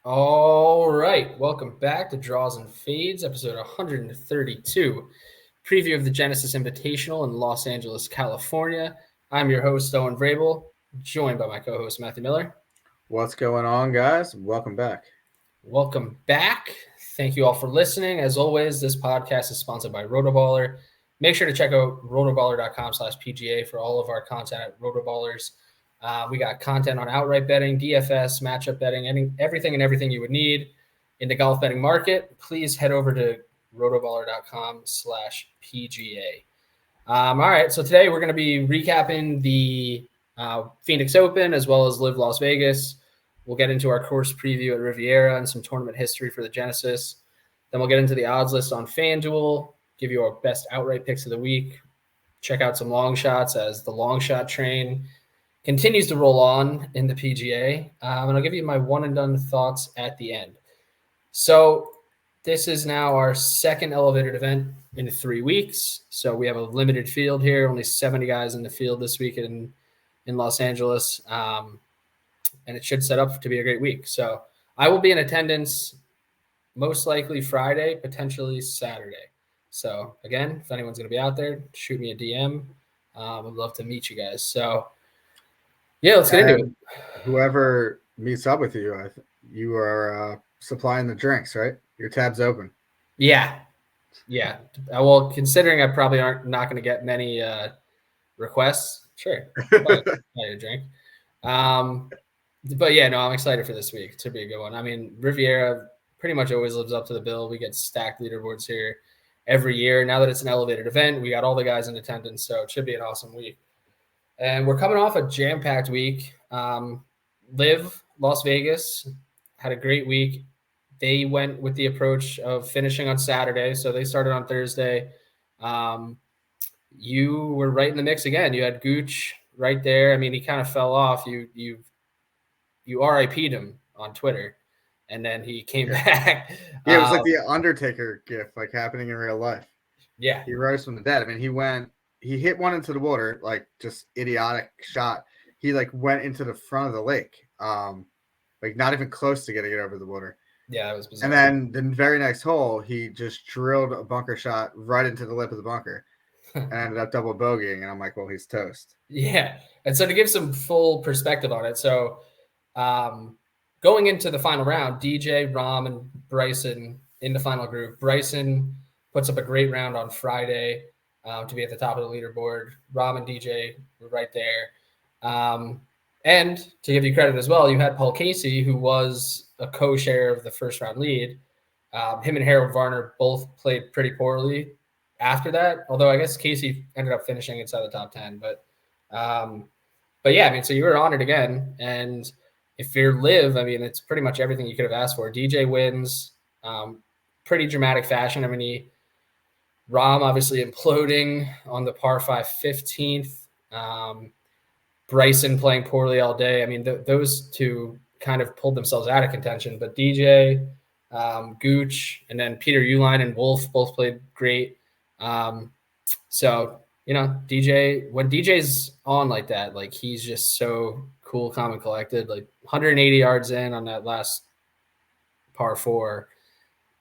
All right, welcome back to Draws and Fades, episode 132, preview of the Genesis Invitational in Los Angeles, California. I'm your host, Owen Vrabel, joined by my co-host, Matthew Miller. What's going on, guys? Welcome back. Welcome back. Thank you all for listening. As always, this podcast is sponsored by Rotoballer. Make sure to check out rotoballer.com/PGA for all of our content at Rotoballers. We got content on outright betting, DFS, matchup betting, everything you would need in the golf betting market. Please head over to rotoballer.com/PGA. All right, so today we're going to be recapping the Phoenix Open as well as Live Las Vegas. We'll get into our course preview at Riviera and some tournament history for the Genesis. Then we'll get into the odds list on FanDuel, give you our best outright picks of the week, check out some long shots as the long shot train continues to roll on in the PGA. And I'll give you my one and done thoughts at the end. So this is now our second elevated event in 3 weeks. So we have a limited field here, only 70 guys in the field this week in Los Angeles. And it should set up to be a great week. So I will be in attendance most likely Friday, potentially Saturday. So again, if anyone's going to be out there, shoot me a DM. I'd love to meet you guys. So yeah, let's get into it. Whoever meets up with you, you are supplying the drinks, right? Your tab's open. Yeah. Well, considering I probably not going to get many requests, sure, buy a drink. But yeah, no, I'm excited for this week. It should be a good one. I mean, Riviera pretty much always lives up to the bill. We get stacked leaderboards here every year. Now that it's an elevated event, we got all the guys in attendance, so it should be an awesome week. And we're coming off a jam-packed week. Live Las Vegas had a great week. They went with the approach of finishing on Saturday, so they started on Thursday. You were right in the mix again. You had Gooch right there. I mean, he kind of fell off. You RIP'd him on Twitter, and then he came back. Yeah, it was like the Undertaker gif, like happening in real life. Yeah, he rose from the dead. I mean, he hit one into the water, like just idiotic shot. He like went into the front of the lake, like not even close to getting it over the water. Yeah, it was bizarre. And then the very next hole, he just drilled a bunker shot right into the lip of the bunker and ended up double bogeying. And I'm like, well, he's toast. Yeah, and so to give some full perspective on it, so going into the final round, DJ, Rom, and Bryson in the final group. Bryson puts up a great round on Friday to be at the top of the leaderboard. Rom and DJ were right there. And to give you credit as well, you had Paul Casey, who was a co-share of the first round lead. Him and Harold Varner both played pretty poorly after that, although I guess Casey ended up finishing inside the top 10. But yeah, I mean, so you were honored again. And if you're Live, I mean, it's pretty much everything you could have asked for. DJ wins, pretty dramatic fashion. I mean, Rom obviously imploding on the par 5 15th. Bryson playing poorly all day. I mean, those two kind of pulled themselves out of contention. But DJ, Gooch, and then Peter Uihlein and Wolf both played great. So, DJ, when DJ's on like that, like he's just so cool, calm, and collected. Like 180 yards in on that last par 4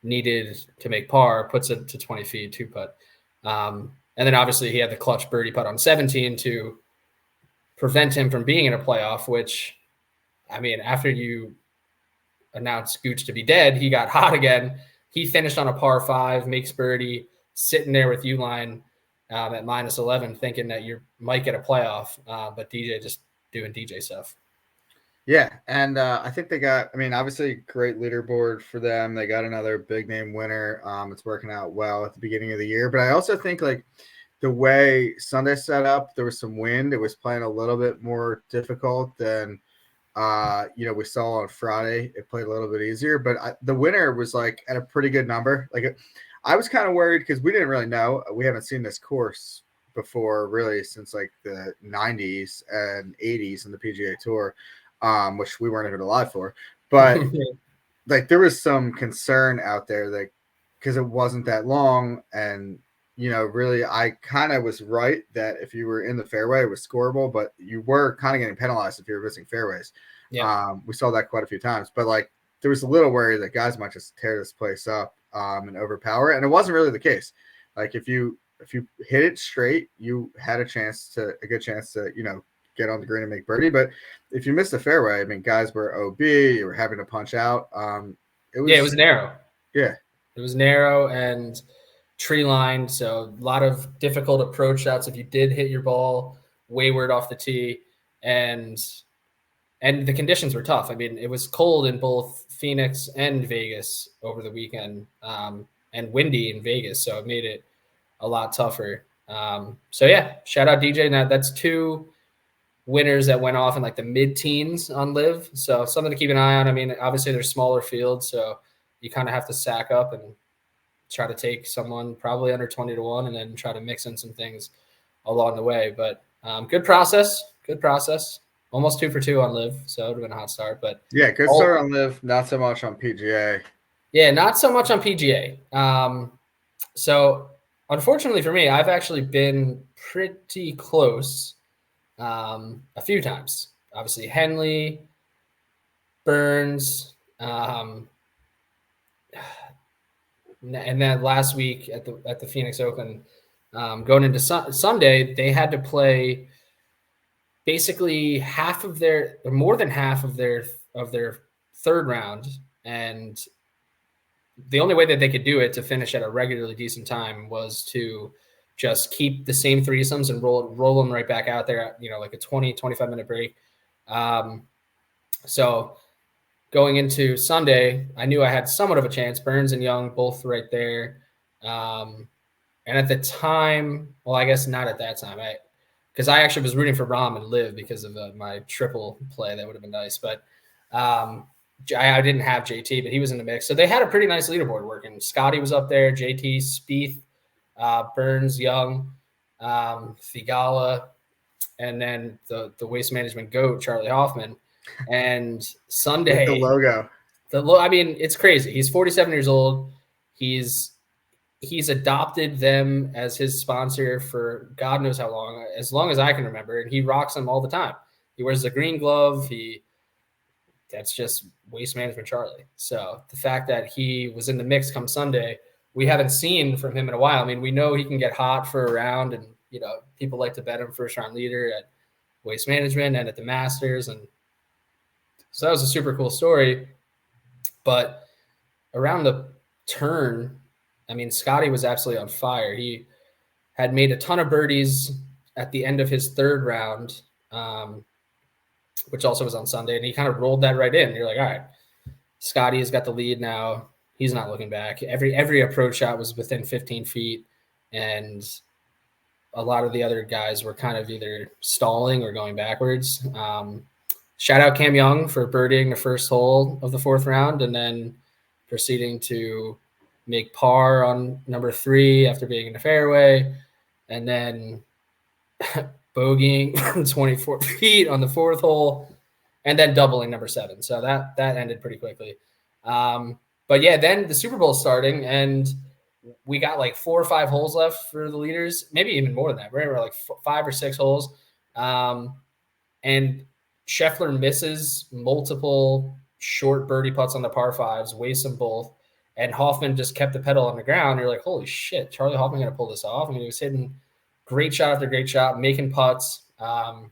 needed to make par, puts it to 20 feet, 2-putt. And then obviously he had the clutch birdie putt on 17 to prevent him from being in a playoff, which, I mean, after you announced Gooch to be dead, he got hot again. He finished on a par 5, makes birdie, sitting there with Uihlein at minus 11, thinking that you might get a playoff, but DJ just doing DJ stuff. Yeah, and I think they got, I mean, obviously great leaderboard for them. They got another big name winner. It's working out well at the beginning of the year. But I also think like the way Sunday set up, there was some wind. It was playing a little bit more difficult than, we saw on Friday. It played a little bit easier. But the winner was like at a pretty good number. Like I was kind of worried because we didn't really know. We haven't seen this course before really since like the 90s and 80s in the PGA Tour. Which we weren't even alive for, but like there was some concern out there that because it wasn't that long, and really I kind of was right that if you were in the fairway, it was scoreable, but you were kind of getting penalized if you were missing fairways. Yeah. We saw that quite a few times, but like there was a little worry that guys might just tear this place up and overpower it, and it wasn't really the case. Like if you hit it straight, you had a good chance to get on the green and make birdie. But if you missed the fairway, I mean, guys were OB, you were having to punch out. It was narrow. Yeah, it was narrow and tree lined, so a lot of difficult approach shots if you did hit your ball wayward off the tee, and the conditions were tough. I mean, it was cold in both Phoenix and Vegas over the weekend, and windy in Vegas, so it made it a lot tougher. So yeah, shout out DJ. Now that's 2 winners that went off in like the mid-teens on Live, so something to keep an eye on. I mean, obviously they're smaller fields, so you kind of have to sack up and try to take someone probably under 20 to 1 and then try to mix in some things along the way. But good process. Almost 2 for 2 on Live, so it would have been a hot start. But yeah, good start on Live, not so much on PGA. Yeah, not so much on PGA. So unfortunately for me, I've actually been pretty close a few times. Obviously, Henley, Burns, and then last week at the Phoenix Open, going into Sunday, they had to play basically more than half of their third round, and the only way that they could do it to finish at a regularly decent time was to just keep the same threesomes and roll them right back out there, like a 20-25 minute break. So going into Sunday, I knew I had somewhat of a chance. Burns and Young both right there. And at the time, well, I guess not at that time, because I actually was rooting for Rahm and Liv because of my triple play. That would have been nice. But I didn't have JT, but he was in the mix. So they had a pretty nice leaderboard working. Scotty was up there, JT, Spieth, Burns, Young, Thigala, and then the Waste Management GOAT, Charlie Hoffman. And Sunday, the logo. I mean, it's crazy. He's 47 years old. He's adopted them as his sponsor for God knows how long, as long as I can remember, and he rocks them all the time. He wears the green glove. That's just Waste Management Charlie. So the fact that he was in the mix come Sunday, we haven't seen from him in a while. I mean, we know he can get hot for a round, and people like to bet him first round leader at Waste Management and at the Masters, and so that was a super cool story. But around the turn, I mean, Scotty was absolutely on fire. He had made a ton of birdies at the end of his third round, which also was on Sunday, and he kind of rolled that right in. You're like, all right, Scotty has got the lead now. He's not looking back. Every approach shot was within 15 feet, and a lot of the other guys were kind of either stalling or going backwards. Shout out Cam Young for birdieing the first hole of the fourth round and then proceeding to make par on number 3 after being in the fairway, and then bogeying from 24 feet on the fourth hole, and then doubling number 7. So that ended pretty quickly. But yeah, then the Super Bowl starting, and we got like 4 or 5 holes left for the leaders, maybe even more than that. We're like 5 or 6 holes. And Scheffler misses multiple short birdie putts on the par 5s, wastes them both. And Hoffman just kept the pedal on the ground. You're like, holy shit, Charlie Hoffman going to pull this off? I mean, he was hitting great shot after great shot, making putts. And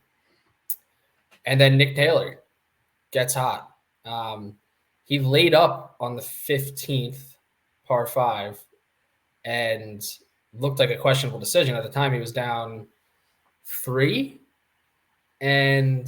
then Nick Taylor gets hot. He laid up on the 15th par 5 and looked like a questionable decision. At the time, he was down 3. And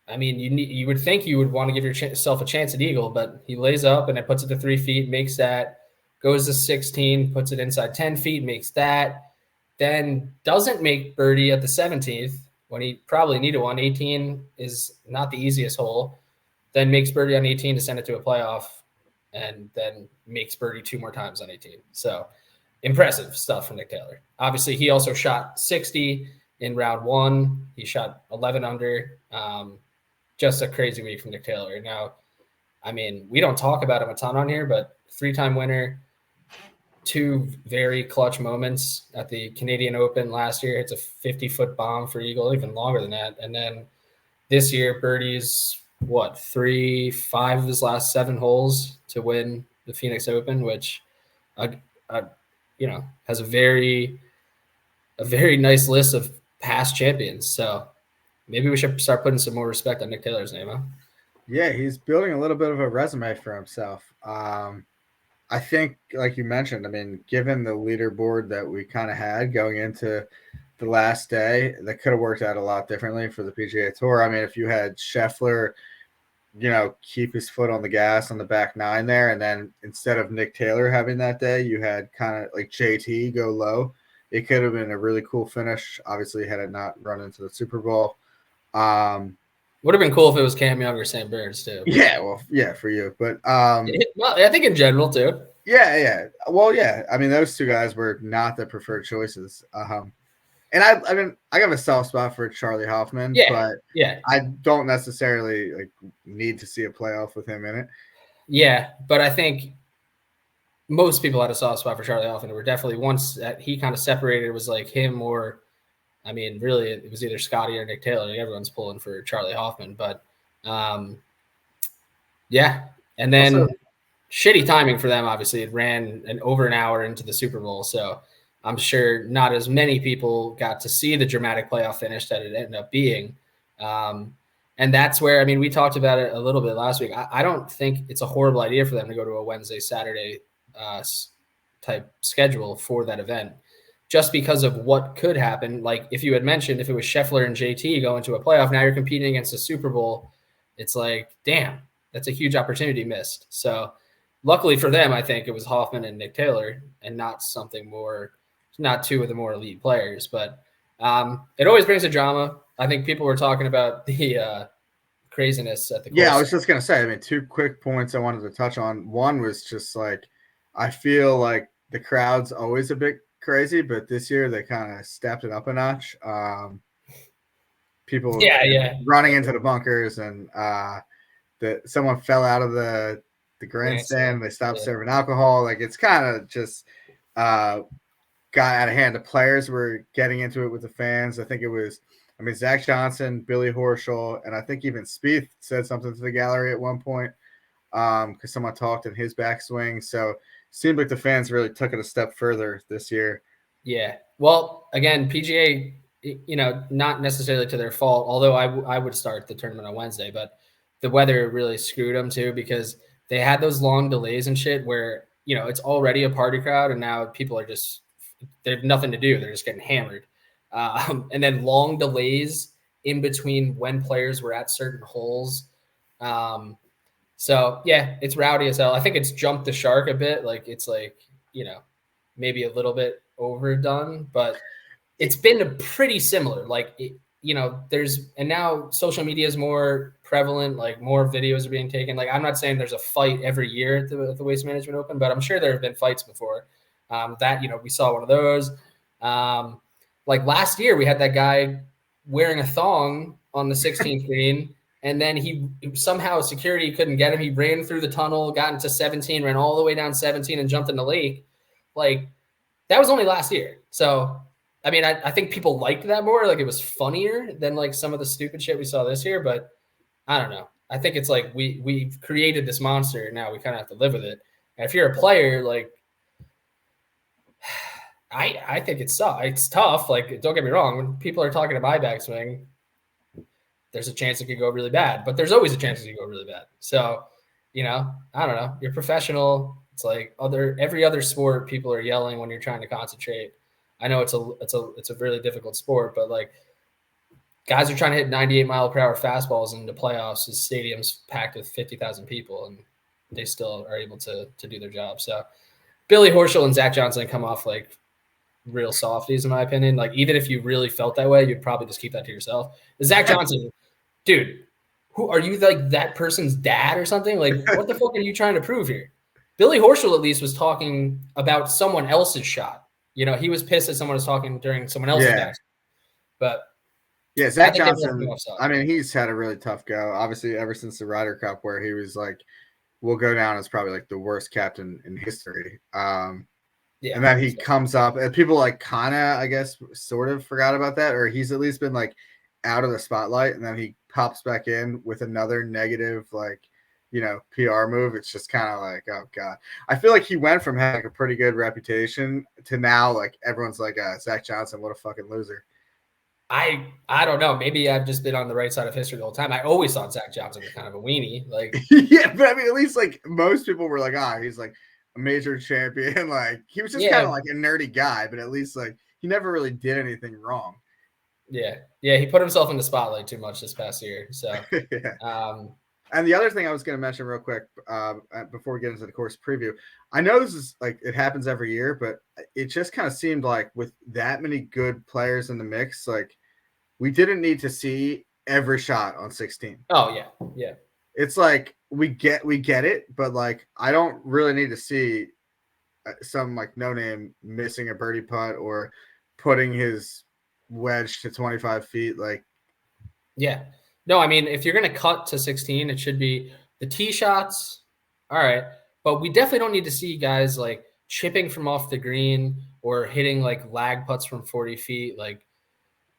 I mean, you would think you would want to give yourself a chance at eagle, but he lays up and it puts it to 3 feet, makes that, goes to 16, puts it inside 10 feet, makes that, then doesn't make birdie at the 17th when he probably needed one. 18 is not the easiest hole. Then makes birdie on 18 to send it to a playoff, and then makes birdie 2 more times on 18. So impressive stuff from Nick Taylor. Obviously, he also shot 60 in round 1. He shot 11 under. Just a crazy week from Nick Taylor. Now, I mean, we don't talk about him a ton on here, but 3-time winner, 2 very clutch moments at the Canadian Open last year. It's a 50-foot bomb for eagle, even longer than that. And then this year, birdies 5 of his last 7 holes to win the Phoenix Open, which, uh, uh, has a very nice list of past champions. So maybe we should start putting some more respect on Nick Taylor's name, huh? Yeah, he's building a little bit of a resume for himself. I think, like you mentioned, I mean, given the leaderboard that we kind of had going into the last day, that could have worked out a lot differently for the PGA Tour. I mean, if you had Scheffler, keep his foot on the gas on the back 9 there, and then instead of Nick Taylor having that day, you had kind of like JT go low. It could have been a really cool finish. Obviously, had it not run into the Super Bowl. Would have been cool if it was Cam Young or Sam Burns too. Yeah, well, yeah, for you, but well, I think in general too. Yeah. Well, yeah. I mean, those two guys were not the preferred choices. And I mean, I got a soft spot for Charlie Hoffman, but I don't necessarily need to see a playoff with him in it. Yeah, but I think most people had a soft spot for Charlie Hoffman. Were definitely once that he kind of separated, it was like him or, I mean, really it was either Scotty or Nick Taylor. Like everyone's pulling for Charlie Hoffman, but yeah, and then also, shitty timing for them. Obviously, it ran over an hour into the Super Bowl, so I'm sure not as many people got to see the dramatic playoff finish that it ended up being. And that's where, I mean, we talked about it a little bit last week. I don't think it's a horrible idea for them to go to a Wednesday, Saturday type schedule for that event, just because of what could happen. Like if you had mentioned, if it was Scheffler and JT going to a playoff, now you're competing against a Super Bowl. It's like, damn, that's a huge opportunity missed. So luckily for them, I think it was Hoffman and Nick Taylor and not something more, not two of the more elite players. But it always brings a drama. I think people were talking about the craziness at the course. Yeah, I was just going to say, I mean, 2 quick points I wanted to touch on. One was just like, I feel like the crowd's always a bit crazy, but this year they kind of stepped it up a notch. People running into the bunkers, and someone fell out of the grandstand. They stopped serving alcohol. Like it's kind of just got out of hand. The players were getting into it with the fans. I think it was, Zach Johnson, Billy Horschel, and I think even Spieth said something to the gallery at one point because someone talked in his backswing. So it seemed like the fans really took it a step further this year. Yeah. Well, again, PGA, not necessarily to their fault, although I would start the tournament on Wednesday, but the weather really screwed them too because they had those long delays and shit where, it's already a party crowd and now people are just, they have nothing to do. They're just getting hammered. And then long delays in between when players were at certain holes. So yeah, it's rowdy as hell. I think it's jumped the shark a bit. Like it's like, maybe a little bit overdone, but it's been pretty similar. Like, and now social media is more prevalent, like more videos are being taken. Like, I'm not saying there's a fight every year at the Waste Management Open, but I'm sure there have been fights before we saw one of those. Like last year, we had that guy wearing a thong on the 16th green, and then he somehow security couldn't get him. He ran through the tunnel, got into 17, ran all the way down 17, and jumped in the lake. Like that was only last year. So, I mean, I think people liked that more. Like it was funnier than like some of the stupid shit we saw this year. But I don't know. I think it's like we've created this monster. Now we kind of have to live with it. And if you're a player, like I think it's tough. Like, don't get me wrong. When people are talking to my backswing, there's a chance it could go really bad. But there's always a chance it could go really bad. So, I don't know. You're professional. It's like every other sport, people are yelling when you're trying to concentrate. I know it's a really difficult sport, but like guys are trying to hit 98-mile-per-hour fastballs in the playoffs. The stadium's packed with 50,000 people, and they still are able to do their job. So Billy Horschel and Zach Johnson come off like real softies, in my opinion. Like even if you really felt that way, you'd probably just keep that to yourself. Zach Johnson, dude, who are you? Like that person's dad or something? Like what the fuck are you trying to prove here? Billy Horschel at least was talking about someone else's shot. He was pissed that someone was talking during someone else's back. But yeah, Zach Johnson, I mean, he's had a really tough go. Obviously, ever since the Ryder Cup, where he was like, will go down as probably like the worst captain in history. And then he comes up, and people like kind of, I guess, sort of forgot about that, or he's at least been like out of the spotlight, and then he pops back in with another negative, like, PR move, it's just kind of like, oh god. I feel like he went from having like a pretty good reputation to now like everyone's like, Zach Johnson, what a fucking loser. I don't know. Maybe I've just been on the right side of history the whole time. I always thought Zach Johnson was kind of a weenie. Like, Yeah, but I mean, at least like most people were like, he's like a major champion. Like he was just kind of yeah, like a nerdy guy, but at least like he never really did anything wrong. yeah. He put himself in the spotlight too much this past year. So, Yeah. And the other thing I was going to mention real quick before we get into the course preview, I know this is like it happens every year, but it just kind of seemed like with that many good players in the mix, like we didn't need to see every shot on 16. Oh yeah, yeah. It's like we get it, but like I don't really need to see some like no name missing a birdie putt or putting his wedge to 25 feet. Like, Yeah. No, I mean, if you're going to cut to 16, it should be the tee shots. All right. But we definitely don't need to see guys like chipping from off the green or hitting like lag putts from 40 feet. Like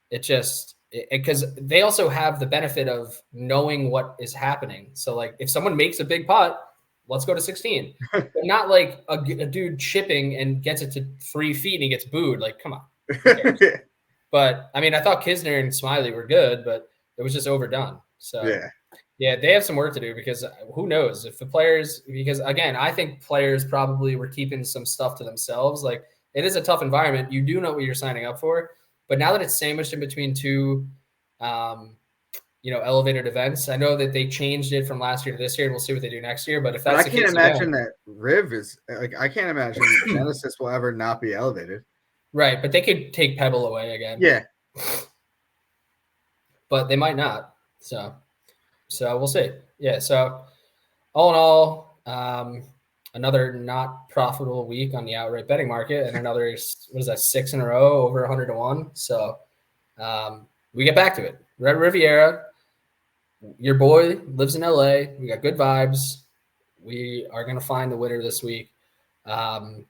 it just, because they also have the benefit of knowing what is happening. So, like, if someone makes a big putt, let's go to 16. But not like a dude chipping and gets it to 3 feet and he gets booed. Like, come on. But I mean, I thought Kisner and Smiley were good, but it was just overdone. So yeah, they have some work to do because who knows if the players, because again, I think players probably were keeping some stuff to themselves. Like it is a tough environment. You do know what you're signing up for, but now that it's sandwiched in between two, elevated events, I know that they changed it from last year to this year and we'll see what they do next year. But if that's I can't imagine that Riv is like, I can't imagine Genesis will ever not be elevated. Right. But they could take Pebble away again. Yeah. But they might not. So we'll see. Yeah. So all in all, another not profitable week on the outright betting market, and another what is that 6 in a row over 100 to 1. So we get back to it. We're at Riviera. Your boy lives in LA. We got good vibes. We are going to find the winner this week. Come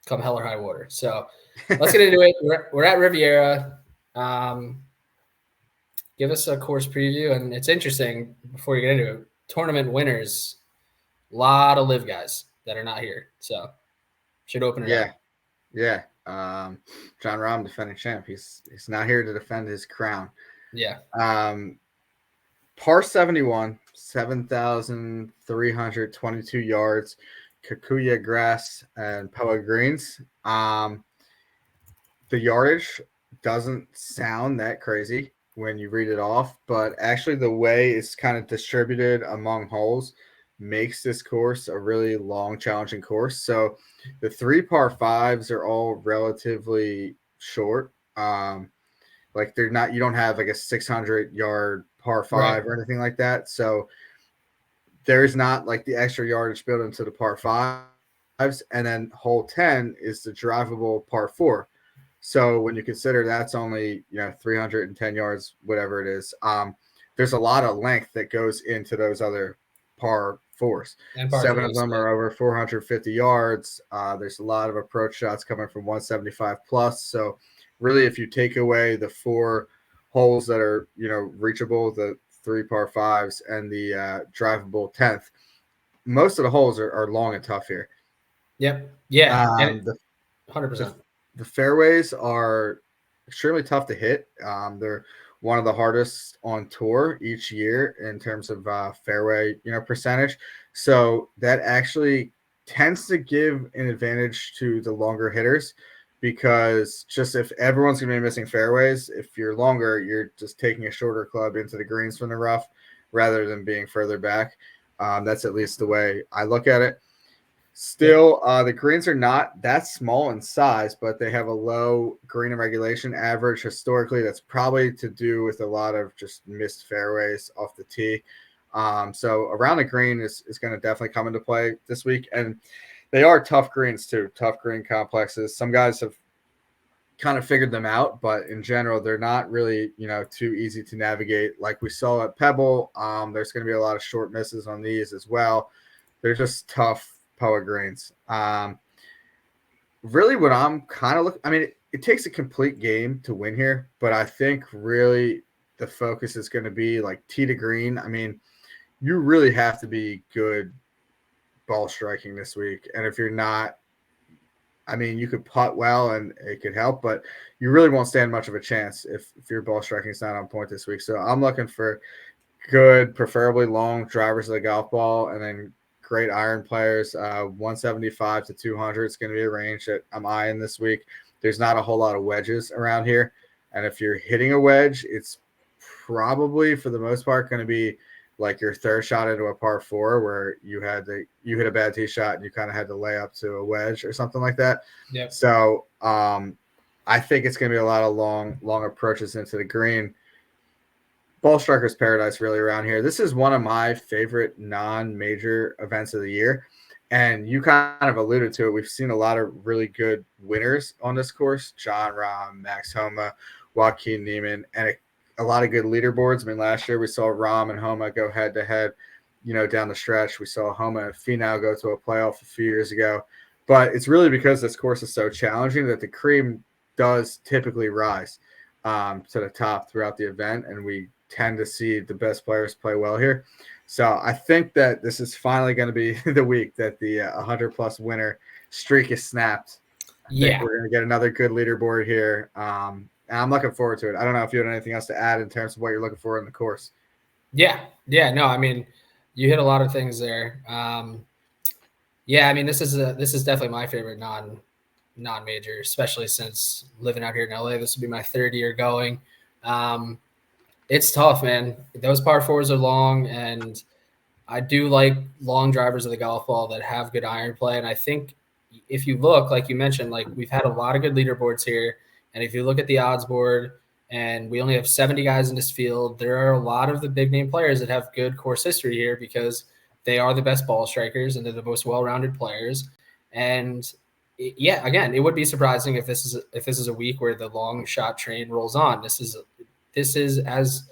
hell or high water. So let's get into it. We're at Riviera. Give us a course preview. And it's interesting before you get into it, tournament winners, a lot of live guys that are not here. So should open it up. Yeah. John Rahm, defending champ. He's not here to defend his crown. Yeah. Par 71, 7,322 yards, Kikuya grass and Poa greens. The yardage doesn't sound that crazy when you read it off, but actually the way it's kind of distributed among holes makes this course a really long, challenging course. So the 3 par 5s are all relatively short. Like they're not, you don't have like a 600-yard par 5 or anything like that. So there's not like the extra yardage built into the par 5s. And then hole 10 is the drivable par 4. So when you consider that's only 310 yards, whatever it is, there's a lot of length that goes into those other par 4s. 7 of them are over 450 yards. There's a lot of approach shots coming from 175 plus. So really, if you take away the 4 holes that are reachable, the 3 par 5s and the drivable 10th, most of the holes are long and tough here. Yep. Yeah. 100%. The fairways are extremely tough to hit. They're one of the hardest on tour each year in terms of fairway, percentage. So that actually tends to give an advantage to the longer hitters because just if everyone's going to be missing fairways, if you're longer, you're just taking a shorter club into the greens from the rough rather than being further back. That's at least the way I look at it. Still, the greens are not that small in size, but they have a low green and regulation average. Historically, that's probably to do with a lot of just missed fairways off the tee. So around the green is going to definitely come into play this week. And they are tough greens too, tough green complexes. Some guys have kind of figured them out, but in general, they're not really, too easy to navigate. Like we saw at Pebble, there's going to be a lot of short misses on these as well. They're just tough Poa greens. Really what I'm kind of looking, I mean, it takes a complete game to win here, but I think really the focus is going to be, like tee to green. I mean, you really have to be good ball striking this week. And if you're not, I mean, you could putt well and it could help, but you really won't stand much of a chance if your ball striking is not on point this week. So I'm looking for good, preferably long drivers of the golf ball, and then great iron players. 175 to 200 is going to be a range that I'm eyeing this week. There's not a whole lot of wedges around here. And if you're hitting a wedge, it's probably for the most part going to be like your third shot into a par four where you hit a bad tee shot and you kind of had to lay up to a wedge or something like that. Yep. So I think it's going to be a lot of long approaches into the green. Ball striker's paradise really around here. This is one of my favorite non-major events of the year. And you kind of alluded to it. We've seen a lot of really good winners on this course. John Rahm, Max Homa, Joaquin Niemann, and a lot of good leaderboards. I mean, last year we saw Rahm and Homa go head-to-head, down the stretch. We saw Homa and Finau go to a playoff a few years ago. But it's really because this course is so challenging that the cream does typically rise to the top throughout the event, and we tend to see the best players play well here. So I think that this is finally going to be the week that the 100-plus winner streak is snapped. I think we're going to get another good leaderboard here. And I'm looking forward to it. I don't know if you have anything else to add in terms of what you're looking for in the course. Yeah. No, I mean, you hit a lot of things there. I mean, this is definitely my favorite non-major, especially since living out here in LA. This will be my third year going. It's tough, man. Those par fours are long, and I do like long drivers of the golf ball that have good iron play. And I think if you look, like you mentioned, like we've had a lot of good leaderboards here. And if you look at the odds board, and we only have 70 guys in this field, there are a lot of the big name players that have good course history here because they are the best ball strikers and they're the most well-rounded players. And again, it would be surprising if this is a week where the long shot train rolls on. This is as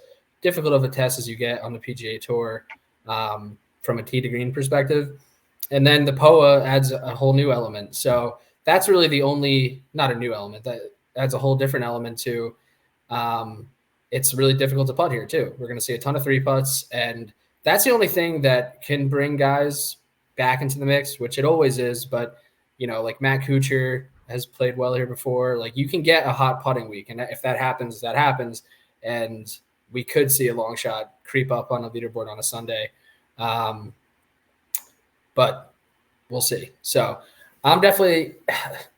difficult of a test as you get on the PGA Tour from a tee to green perspective. And then the POA adds a whole new element. So that's really not a new element, that adds a whole different element to it's really difficult to putt here too. We're going to see a ton of 3-putts, and that's the only thing that can bring guys back into the mix, which it always is. But, like Matt Kuchar has played well here before. Like you can get a hot putting week, and if that happens, that happens. And we could see a long shot creep up on a leaderboard on a Sunday. But we'll see. So I'm definitely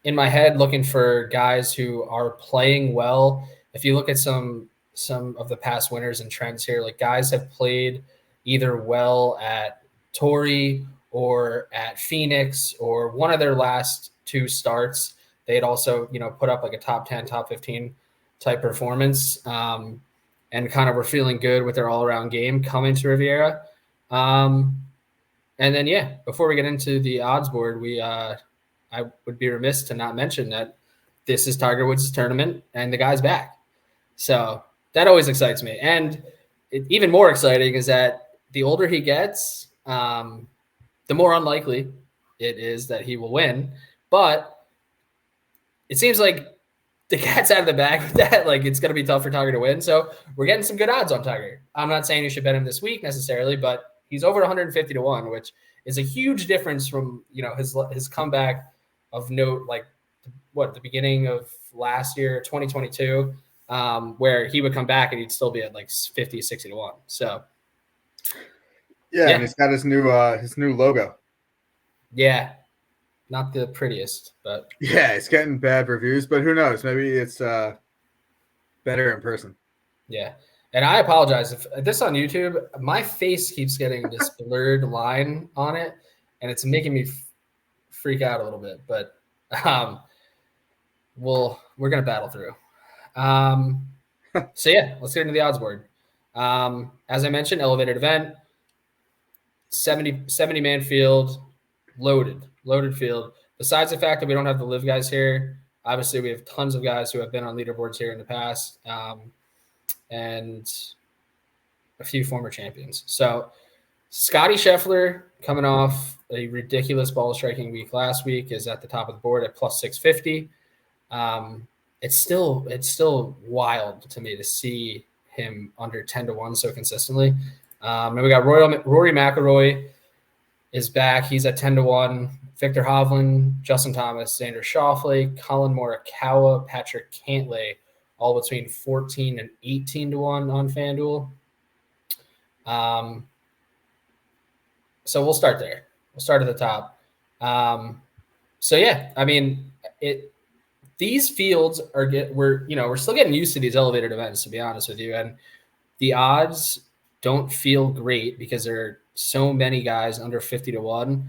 in my head looking for guys who are playing well. If you look at some of the past winners and trends here, like guys have played either well at Torrey or at Phoenix or one of their last two starts. They had also, put up like a top 10, top 15 type performance and kind of were feeling good with their all-around game coming to Riviera. And then, before we get into the odds board, I would be remiss to not mention that this is Tiger Woods' tournament and the guy's back. So that always excites me. And even more exciting is that the older he gets, the more unlikely it is that he will win. But it seems like the cat's out of the bag with that. Like it's going to be tough for Tiger to win. So we're getting some good odds on Tiger. I'm not saying you should bet him this week necessarily, but he's over 150 to 1, which is a huge difference from, his comeback of note, like the beginning of last year, 2022, where he would come back and he'd still be at like 50, 60 to 1. So and he's got his new logo. Yeah. Not the prettiest, but it's getting bad reviews, but who knows? Maybe it's better in person. Yeah. And I apologize if this on YouTube, my face keeps getting this blurred line on it, and it's making me freak out a little bit, but we're going to battle through. So let's get into the odds board. As I mentioned, elevated event, 70 man field, loaded field. Besides the fact that we don't have the live guys here, obviously we have tons of guys who have been on leaderboards here in the past, and a few former champions. So Scotty Scheffler, coming off a ridiculous ball striking week last week, is at the top of the board at plus 650. It's still wild to me to see him under 10-1 so consistently. And we got Rory McIlroy is back. He's at 10-1. Victor Hovland, Justin Thomas, Xander Schauffele, Colin Morikawa, Patrick Cantlay, all between 14 and 18-1 on FanDuel. So we'll start there. We'll start at the top. So yeah, I mean, these fields we're still getting used to these elevated events, to be honest with you, and the odds don't feel great because there are so many guys under 50-1.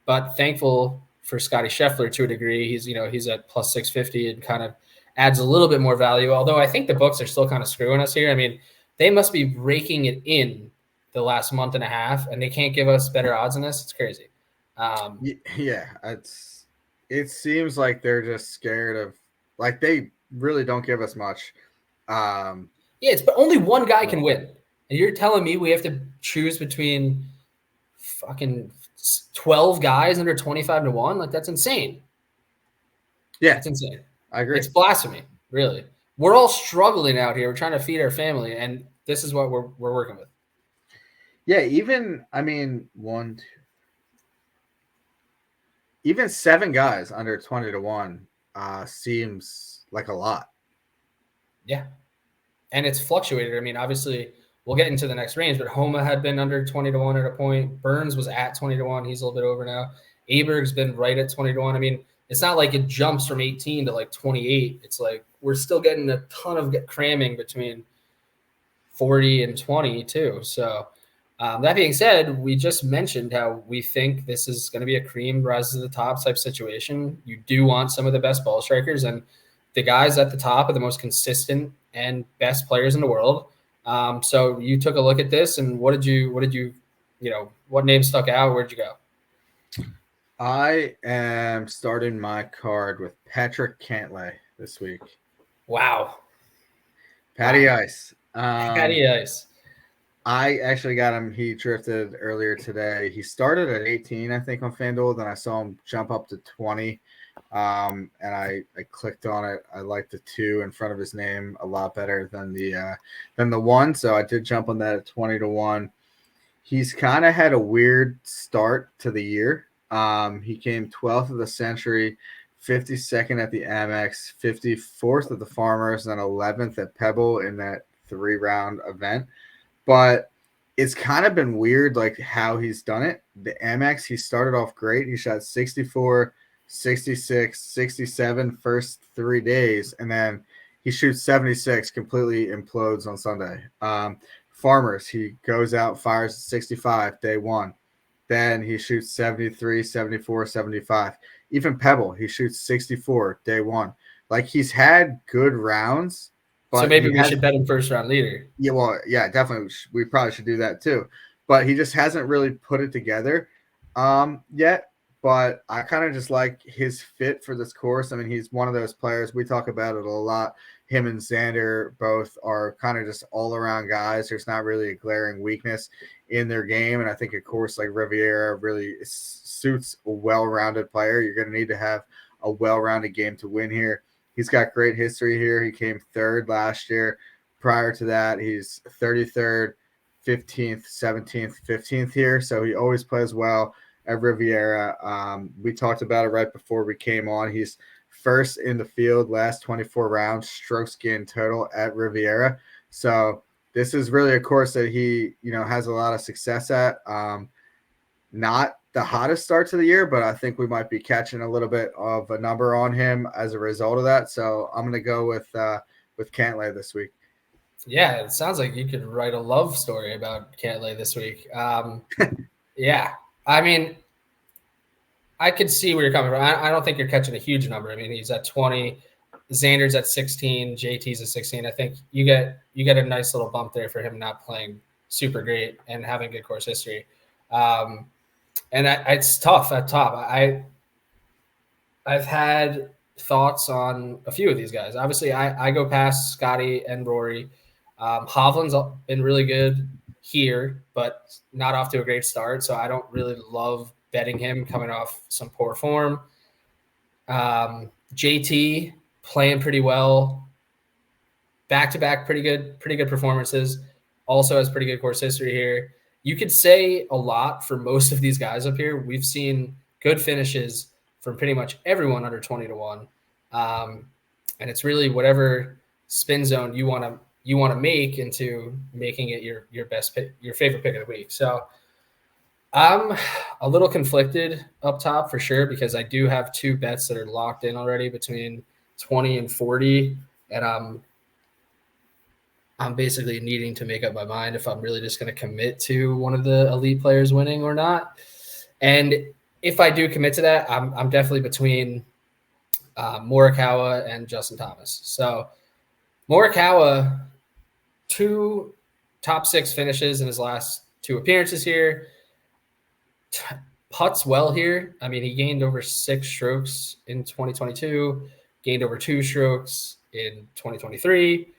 But thankful for Scotty Scheffler to a degree. He's at plus 650 and kind of adds a little bit more value. Although I think the books are still kind of screwing us here. I mean, they must be raking it in the last month and a half, and they can't give us better odds than this. It's crazy. Yeah, it seems like they're just scared of, like, they really don't give us much. But only one guy can win, and you're telling me we have to choose between fucking 12 guys under 25-1? Like, that's insane. Yeah, that's insane. I agree. It's blasphemy, really. We're all struggling out here. We're trying to feed our family, and this is what we're working with. Yeah, even, I mean, even 7 guys under 20-1 seems like a lot. Yeah. And it's fluctuated. I mean, obviously, we'll get into the next range, but Homa had been under 20-1 at a point. Burns was at 20-1. He's a little bit over now. Aberg's been right at 20-1. I mean, it's not like it jumps from 18 to like 28. It's like we're still getting a ton of cramming between 40 and 20 too. So that being said, we just mentioned how we think this is going to be a cream rise to the top type situation. You do want some of the best ball strikers, and the guys at the top are the most consistent and best players in the world. So you took a look at this, and what name stuck out? Where'd you go? I am starting my card with Patrick Cantlay this week. Wow. Patty Ice. Patty Ice. I actually got him. He drifted earlier today. He started at 18, I think, on FanDuel. Then I saw him jump up to 20. And I clicked on it. I like the 2 in front of his name a lot better than the 1. So I did jump on that at 20-1. He's kind of had a weird start to the year. He came 12th of the Century, 52nd at the Amex, 54th at the Farmers, and 11th at Pebble in that 3-round event. But it's kind of been weird, like, how he's done it. The Amex, he started off great. He shot 64, 66, 67 first 3 days, and then he shoots 76, completely implodes on Sunday. Farmers, he goes out, fires 65 day 1. Then he shoots 73, 74, 75. Even Pebble, he shoots 64 day 1. Like, he's had good rounds. But so maybe we should bet him first round leader. Yeah, well, yeah, definitely. We probably should do that too. But he just hasn't really put it together yet. But I kind of just like his fit for this course. I mean, he's one of those players. We talk about it a lot. Him and Xander both are kind of just all-around guys. There's not really a glaring weakness in their game. And I think a course like Riviera really suits a well-rounded player. You're going to need to have a well-rounded game to win here. He's got great history here. He came 3rd last year. Prior to that, he's 33rd, 15th, 17th, 15th here. So he always plays well at Riviera. We talked about it right before we came on. He's first in the field last 24 rounds, strokes gained total at Riviera. So this is really a course that he, has a lot of success at. Not the hottest start to the year, but I think we might be catching a little bit of a number on him as a result of that. So I'm going to go with Cantlay this week. Yeah, it sounds like you could write a love story about Cantlay this week. Yeah, I mean, I could see where you're coming from. I don't think you're catching a huge number. I mean, he's at 20, Xander's at 16, JT's at 16. I think you get a nice little bump there for him not playing super great and having good course history. And it's tough at top. I've had thoughts on a few of these guys. Obviously, I go past Scotty and Rory. Hovland's been really good here, but not off to a great start. So I don't really love betting him coming off some poor form. JT playing pretty well. back-to-back pretty good performances. Also has pretty good course history here. You could say a lot for most of these guys up here. We've seen good finishes from pretty much everyone under 20-1. And it's really whatever spin zone you want to make into making it your best pick, your favorite pick of the week. So I'm a little conflicted up top for sure, because I do have two bets that are locked in already between 20 and 40, and I'm basically needing to make up my mind if I'm really just going to commit to one of the elite players winning or not. And if I do commit to that, I'm definitely between Morikawa and Justin Thomas. So Morikawa, 2 top 6 finishes in his last 2 appearances here. Putts well here. I mean, he gained over 6 strokes in 2022, gained over 2 strokes in 2023.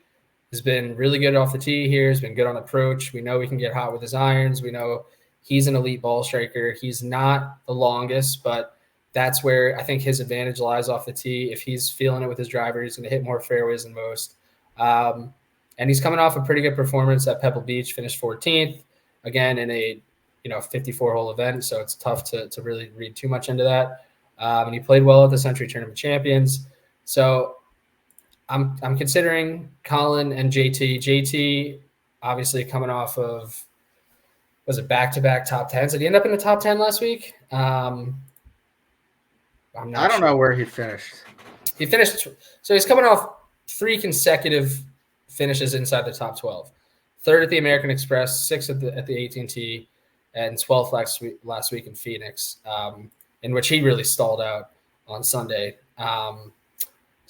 Has been really good off the tee here. Has been good on approach. We know he can get hot with his irons. We know he's an elite ball striker. He's not the longest, but that's where I think his advantage lies off the tee. If he's feeling it with his driver, he's going to hit more fairways than most. And he's coming off a pretty good performance at Pebble Beach, finished 14th, again in a 54-hole event, so it's tough to really read too much into that. And he played well at the Century Tournament Champions. So I'm considering Colin and JT. JT obviously coming off of, was it back-to-back top 10s? Did he end up in the top 10 last week? I'm not I don't know where he finished. He finished, so he's coming off 3 consecutive finishes inside the top 12. 3rd at the American Express, 6th at the AT&T, and 12th last week in Phoenix, in which he really stalled out on Sunday.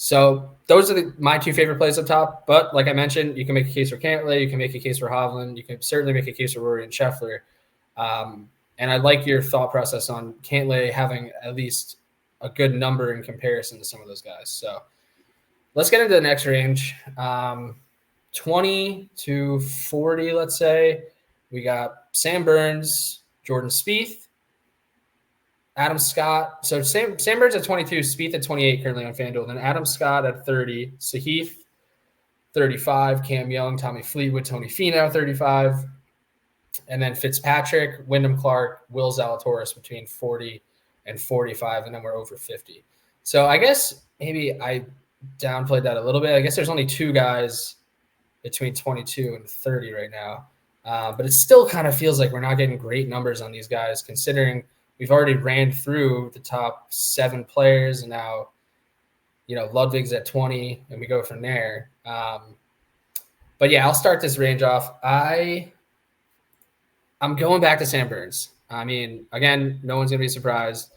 So those are my 2 favorite plays up top. But like I mentioned, you can make a case for Cantlay, you can make a case for Hovland, you can certainly make a case for Rory and Scheffler. And I like your thought process on Cantlay having at least a good number in comparison to some of those guys. So let's get into the next range. 20 to 40, let's say. We got Sam Burns, Jordan Spieth, Adam Scott. So Sam Burns at 22, Spieth at 28 currently on FanDuel. Then Adam Scott at 30, Sahith 35, Cam Young, Tommy Fleetwood, Tony Finau 35. And then Fitzpatrick, Wyndham Clark, Will Zalatoris between 40 and 45, and then we're over 50. So I guess maybe I downplayed that a little bit. I guess there's only 2 guys between 22 and 30 right now. But it still kind of feels like we're not getting great numbers on these guys, considering we've already ran through the top 7 players, and now, Ludwig's at 20, and we go from there. But yeah, I'll start this range off. I'm going back to Sam Burns. I mean, again, no one's going to be surprised.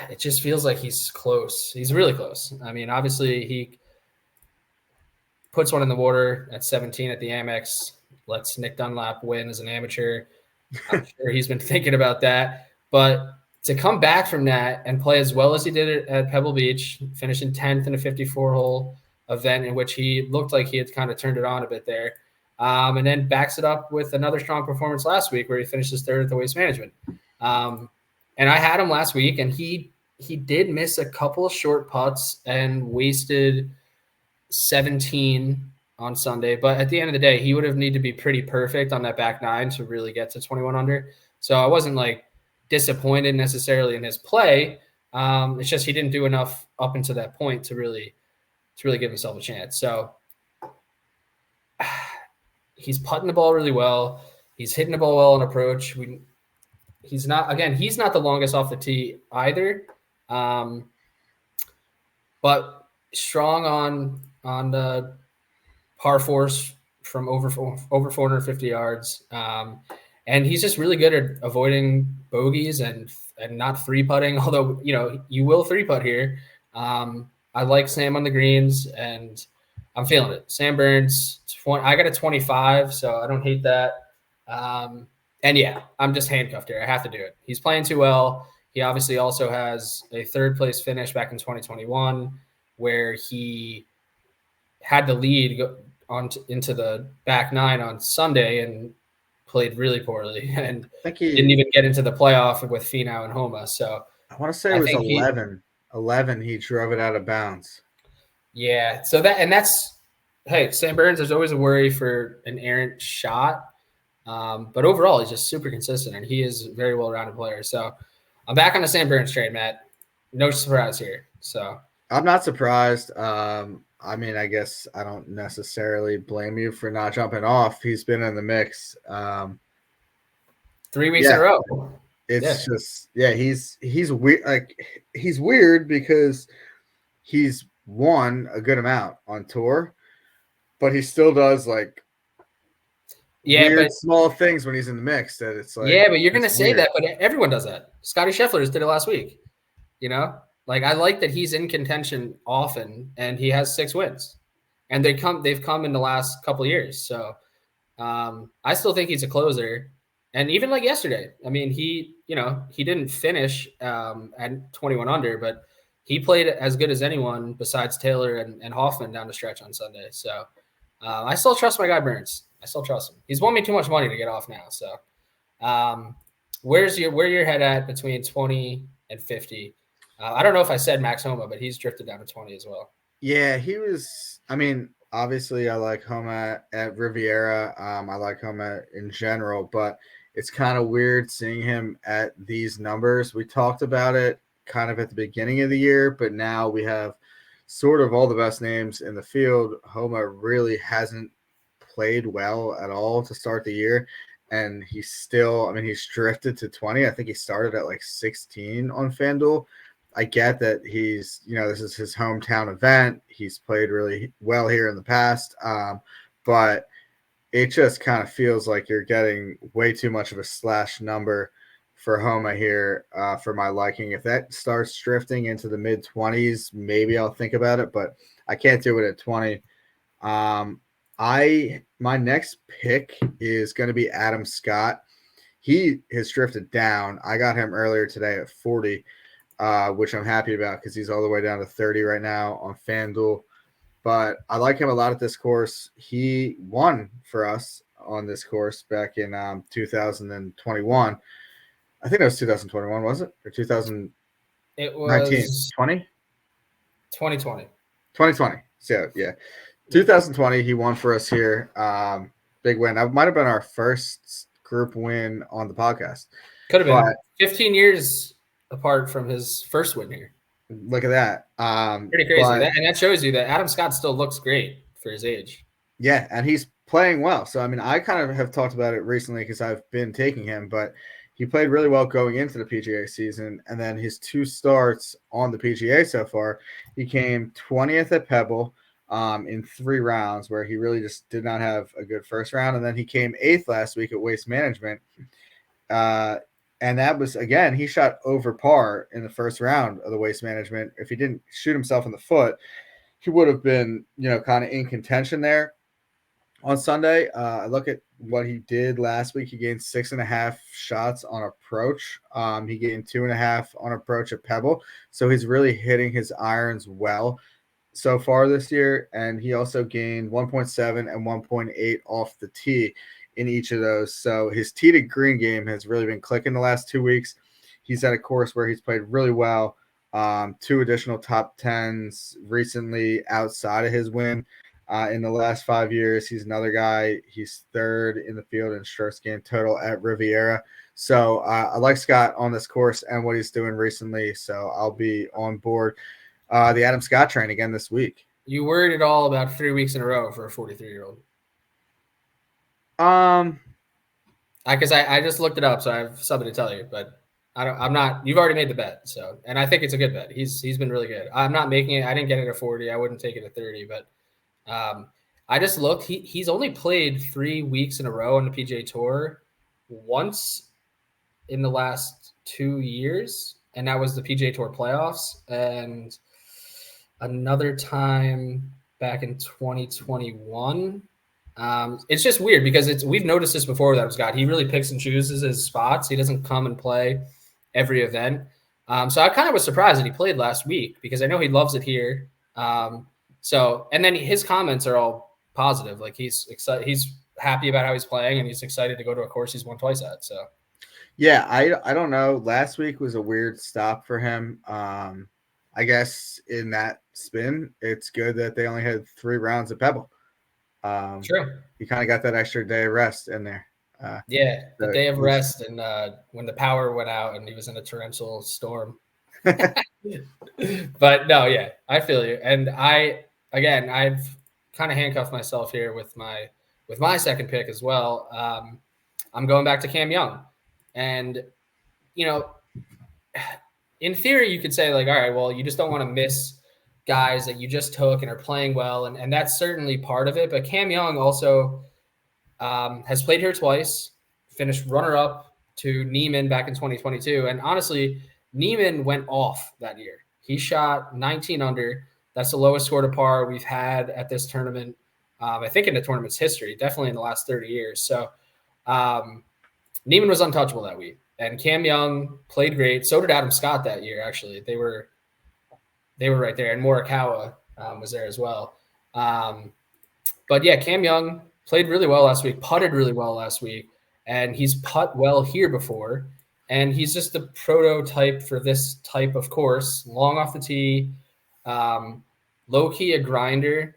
It just feels like he's close. He's really close. I mean, obviously he puts one in the water at 17 at the Amex, lets Nick Dunlap win as an amateur. I'm sure he's been thinking about that. But to come back from that and play as well as he did at Pebble Beach, finishing 10th in a 54-hole event in which he looked like he had kind of turned it on a bit there, and then backs it up with another strong performance last week where he finishes 3rd at the Waste Management. And I had him last week, and he did miss a couple of short putts and wasted 17 on Sunday. But at the end of the day, he would have needed to be pretty perfect on that back 9 to really get to 21 under. So I wasn't like disappointed necessarily in his play. It's just he didn't do enough up until that point to really give himself a chance. So he's putting the ball really well. He's hitting the ball well on approach. He's not the longest off the tee either. But strong on the par 4s from over 450 yards. And he's just really good at avoiding bogeys and not 3-putting, although, you will 3-putt here. I like Sam on the greens, and I'm feeling it. Sam Burns, I got a 25, so I don't hate that. And yeah, I'm just handcuffed here. I have to do it. He's playing too well. He obviously also has a 3rd place finish back in 2021 where he had the lead into the back 9 on Sunday and played really poorly, and I think he didn't even get into the playoff with Finau and Homa. So I want to say it was 11. 11, he drove it out of bounds. Yeah. So that's hey, Sam Burns. There's always a worry for an errant shot, but overall he's just super consistent and he is a very well-rounded player. So I'm back on the Sam Burns trade, Matt. No surprise here. So I'm not surprised. I mean, I guess I don't necessarily blame you for not jumping off. He's been in the mix. 3 weeks in Yeah, a row. it's Yeah. just he's weird. Like he's weird because he's won a good amount on tour, but he still does like Yeah, weird but small things when he's in the mix. That it's like yeah, but you're gonna it's say weird. that, but everyone does that. Scotty Scheffler just did it last week. You know, like I like that he's in contention often, and he has 6 wins, and they've come in the last couple of years. So I still think he's a closer, and even like yesterday, I mean, he didn't finish at 21 under, but he played as good as anyone besides Taylor and Hoffman down the stretch on Sunday. So I still trust my guy Burns. I still trust him. He's won me too much money to get off now. So um, where your head at between 20 and 50? I don't know if I said Max Homa, but he's drifted down to 20 as well. Yeah, he was. I mean, obviously, I like Homa at Riviera. I like Homa in general, but it's kind of weird seeing him at these numbers. We talked about it kind of at the beginning of the year, but now we have sort of all the best names in the field. Homa really hasn't played well at all to start the year. And he's still, I mean, he's drifted to 20. I think he started at like 16 on FanDuel. I get that he's, this is his hometown event. He's played really well here in the past. But it just kind of feels like you're getting way too much of a slash number for Homa here for my liking. If that starts drifting into the mid 20s, maybe I'll think about it, but I can't do it at 20. My next pick is going to be Adam Scott. He has drifted down. I got him earlier today at 40, which I'm happy about because he's all the way down to 30 right now on FanDuel. But I like him a lot at this course. He won for us on this course back in 2021. I think it was 2021, was it? Or 2019? It was 20? 2020. 2020. So, yeah. 2020, he won for us here. Big win. That might have been our first group win on the podcast. Could have been 15 years apart from his first win here. Look at that. Pretty crazy. And that shows you that Adam Scott still looks great for his age. Yeah, and he's playing well. So, I mean, I kind of have talked about it recently because I've been taking him, but he played really well going into the PGA season. And then his 2 starts on the PGA so far, he came 20th at Pebble in 3 rounds where he really just did not have a good first round. And then he came 8th last week at Waste Management. And that was, again, he shot over par in the first round of the Waste Management. If he didn't shoot himself in the foot, he would have been, kind of in contention there on Sunday. I look at what he did last week. He gained 6.5 shots on approach. He gained 2.5 on approach at Pebble. So he's really hitting his irons well so far this year. And he also gained 1.7 and 1.8 off the tee in each of those. So his tee to green game has really been clicking the last 2 weeks. He's at a course where he's played really well. 2 additional top 10s recently outside of his win in the last 5 years. He's another guy. He's 3rd in the field in strokes gained total at Riviera. So I like Scott on this course and what he's doing recently. So I'll be on board the Adam Scott train again this week. You worried at all about 3 weeks in a row for a 43-year-old? Because I just looked it up, so I have something to tell you, but I'm not. You've already made the bet, so, and I think it's a good bet. He's been really good. I'm not making it. I didn't get it at 40. I wouldn't take it at 30, but I just looked. He's only played 3 weeks in a row on the PGA Tour once in the last 2 years, and that was the PGA Tour playoffs, and another time back in 2021. It's just weird because we've noticed this before with Adam Scott. He really picks and chooses his spots. He doesn't come and play every event. So I kind of was surprised that he played last week because I know he loves it here. And then his comments are all positive. Like he's excited. He's happy about how he's playing and he's excited to go to a course he's won twice at. So yeah, I don't know. Last week was a weird stop for him. I guess in that spin, it's good that they only had 3 rounds of Pebble. True. You kind of got that extra day of rest in there. Yeah, the So day of he's- rest and when the power went out and he was in a torrential storm. But no, yeah, I feel you. And I've kind of handcuffed myself here with my second pick as well. I'm going back to Cam Young, and you know, in theory, you could say like, all right, well, you just don't want to miss guys that you just took and are playing well, and that's certainly part of it. But Cam Young also has played here twice, finished runner-up to Neiman back in 2022, and honestly, Neiman went off that year. He shot 19 under. That's the lowest score to par we've had at this tournament. I think in the tournament's history, definitely in the last 30 years. So Neiman was untouchable that week, and Cam Young played great. So did Adam Scott that year. Actually, they were right there, and Morikawa was there as well. But yeah, Cam Young played really well last week, putted really well last week, and he's putt well here before. And he's just the prototype for this type of course, long off the tee, low key a grinder.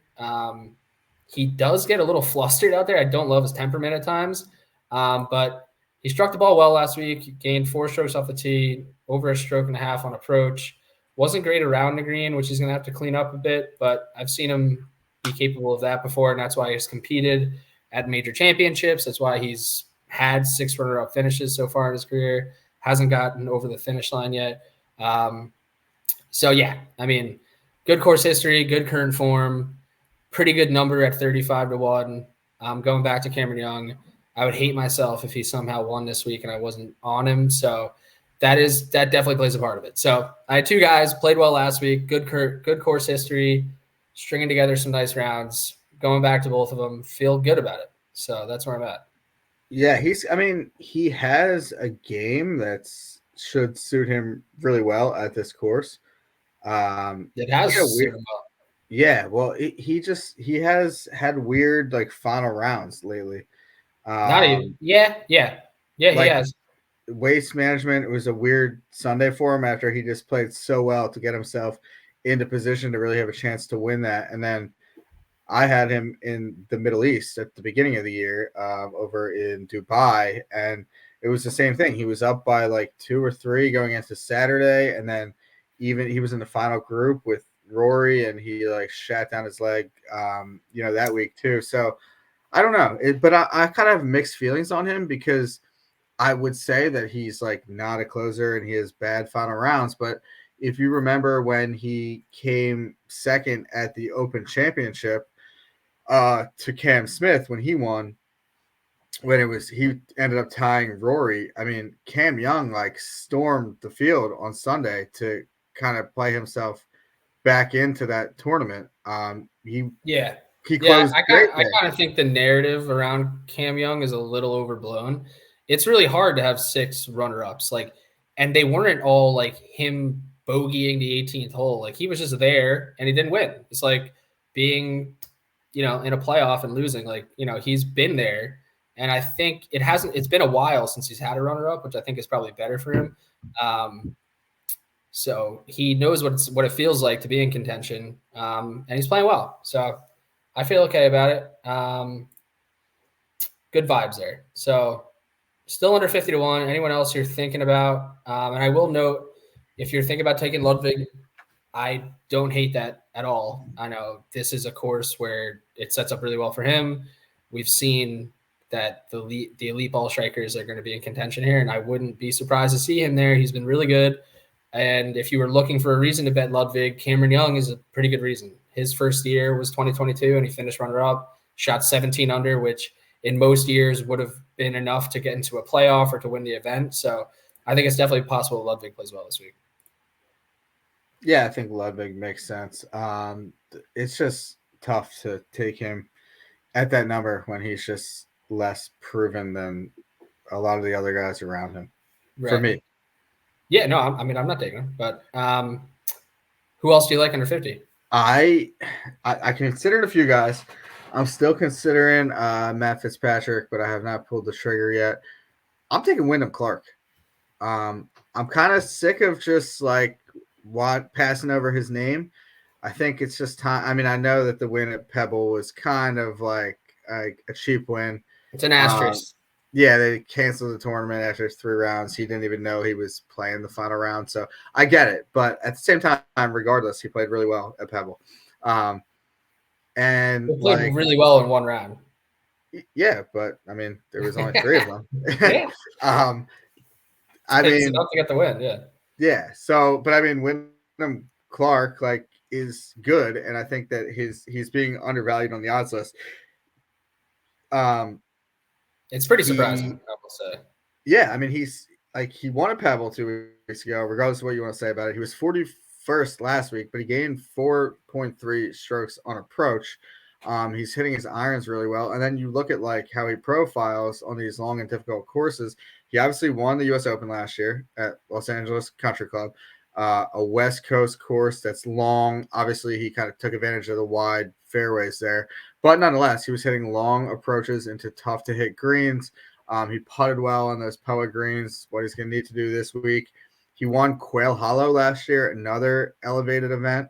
He does get a little flustered out there. I don't love his temperament at times, but he struck the ball well last week. He gained 4 strokes off the tee, over a stroke and a half on approach. Wasn't great around the green, which he's going to have to clean up a bit, but I've seen him be capable of that before, and that's why he's competed at major championships. That's why he's had 6 runner-up finishes so far in his career. Hasn't gotten over the finish line yet. So yeah, I mean, good course history, good current form, pretty good number at 35-1. Going back to Cameron Young, I would hate myself if he somehow won this week and I wasn't on him. So that definitely plays a part of it. So I had 2 guys played well last week, good course history, stringing together some nice rounds, going back to both of them, feel good about it. So that's where I'm at. Yeah, he has a game that should suit him really well at this course. It has suited him well. Yeah, well, he has had weird like final rounds lately. Not even, yeah, he Like has. waste management, it was a weird Sunday for him after he just played so well to get himself into position to really have a chance to win that. And then I had him in the Middle East at the beginning of the year, over in Dubai, and it was the same thing. He was up by like 2 or 3 going into Saturday, and then even he was in the final group with Rory, and he like shat down his leg, that week too. So I don't know, but I kind of have mixed feelings on him because I would say that he's like not a closer and he has bad final rounds, but if you remember when he came second at the Open Championship to Cam Smith when he won, he ended up tying Rory. I mean, Cam Young like stormed the field on Sunday to kind of play himself back into that tournament. He closed I great kind of think the narrative around Cam Young is a little overblown. It's really hard to have 6 runner-ups, and they weren't all like him bogeying the 18th hole. Like he was just there and he didn't win. It's like being, in a playoff and losing. Like, he's been there, and I think it's been a while since he's had a runner-up, which I think is probably better for him. So he knows what it feels like to be in contention, and he's playing well. So I feel okay about it. Good vibes there. So still under 50-1. Anyone else you're thinking about? And I will note, if you're thinking about taking Ludwig, I don't hate that at all. I know this is a course where it sets up really well for him. We've seen that the elite ball strikers are going to be in contention here, and I wouldn't be surprised to see him there. He's been really good. And if you were looking for a reason to bet Ludwig, Cameron Young is a pretty good reason. His first year was 2022, and he finished runner-up, shot 17 under, which in most years would have been enough to get into a playoff or to win the event. So I think it's definitely possible Ludwig plays well this week. Yeah, I think Ludwig makes sense. It's just tough to take him at that number when he's just less proven than a lot of the other guys around him. Right. For me. Yeah, no, I'm not taking him, but who else do you like under 50? I considered a few guys. I'm still considering Matt Fitzpatrick, but I have not pulled the trigger yet. I'm taking Wyndham Clark. I'm kind of sick of just like passing over his name. I think it's just time. I mean, I know that the win at Pebble was kind of like a cheap win. It's an asterisk. Yeah, they canceled the tournament after 3 rounds. He didn't even know he was playing the final round. So I get it. But at the same time, regardless, he played really well at Pebble. And He played really well in one round. Yeah, but I mean, there was only 3 of them. Yeah. I mean, enough to get the win. Yeah. Yeah. So, but I mean, Wyndham Clark is good, and I think that he's being undervalued on the odds list. It's pretty surprising, I will say. Yeah, I mean, he won a Pebble 2 weeks ago. Regardless of what you want to say about it, he was 41st last week, but he gained 4.3 strokes on approach. He's hitting his irons really well, and then you look at like how he profiles on these long and difficult courses. He obviously won the U.S. Open last year at Los Angeles Country Club, a West Coast course that's long. Obviously, he kind of took advantage of the wide fairways there, but nonetheless, he was hitting long approaches into tough to hit greens. He putted well on those POA greens. What he's going to need to do this week. He won Quail Hollow last year, another elevated event.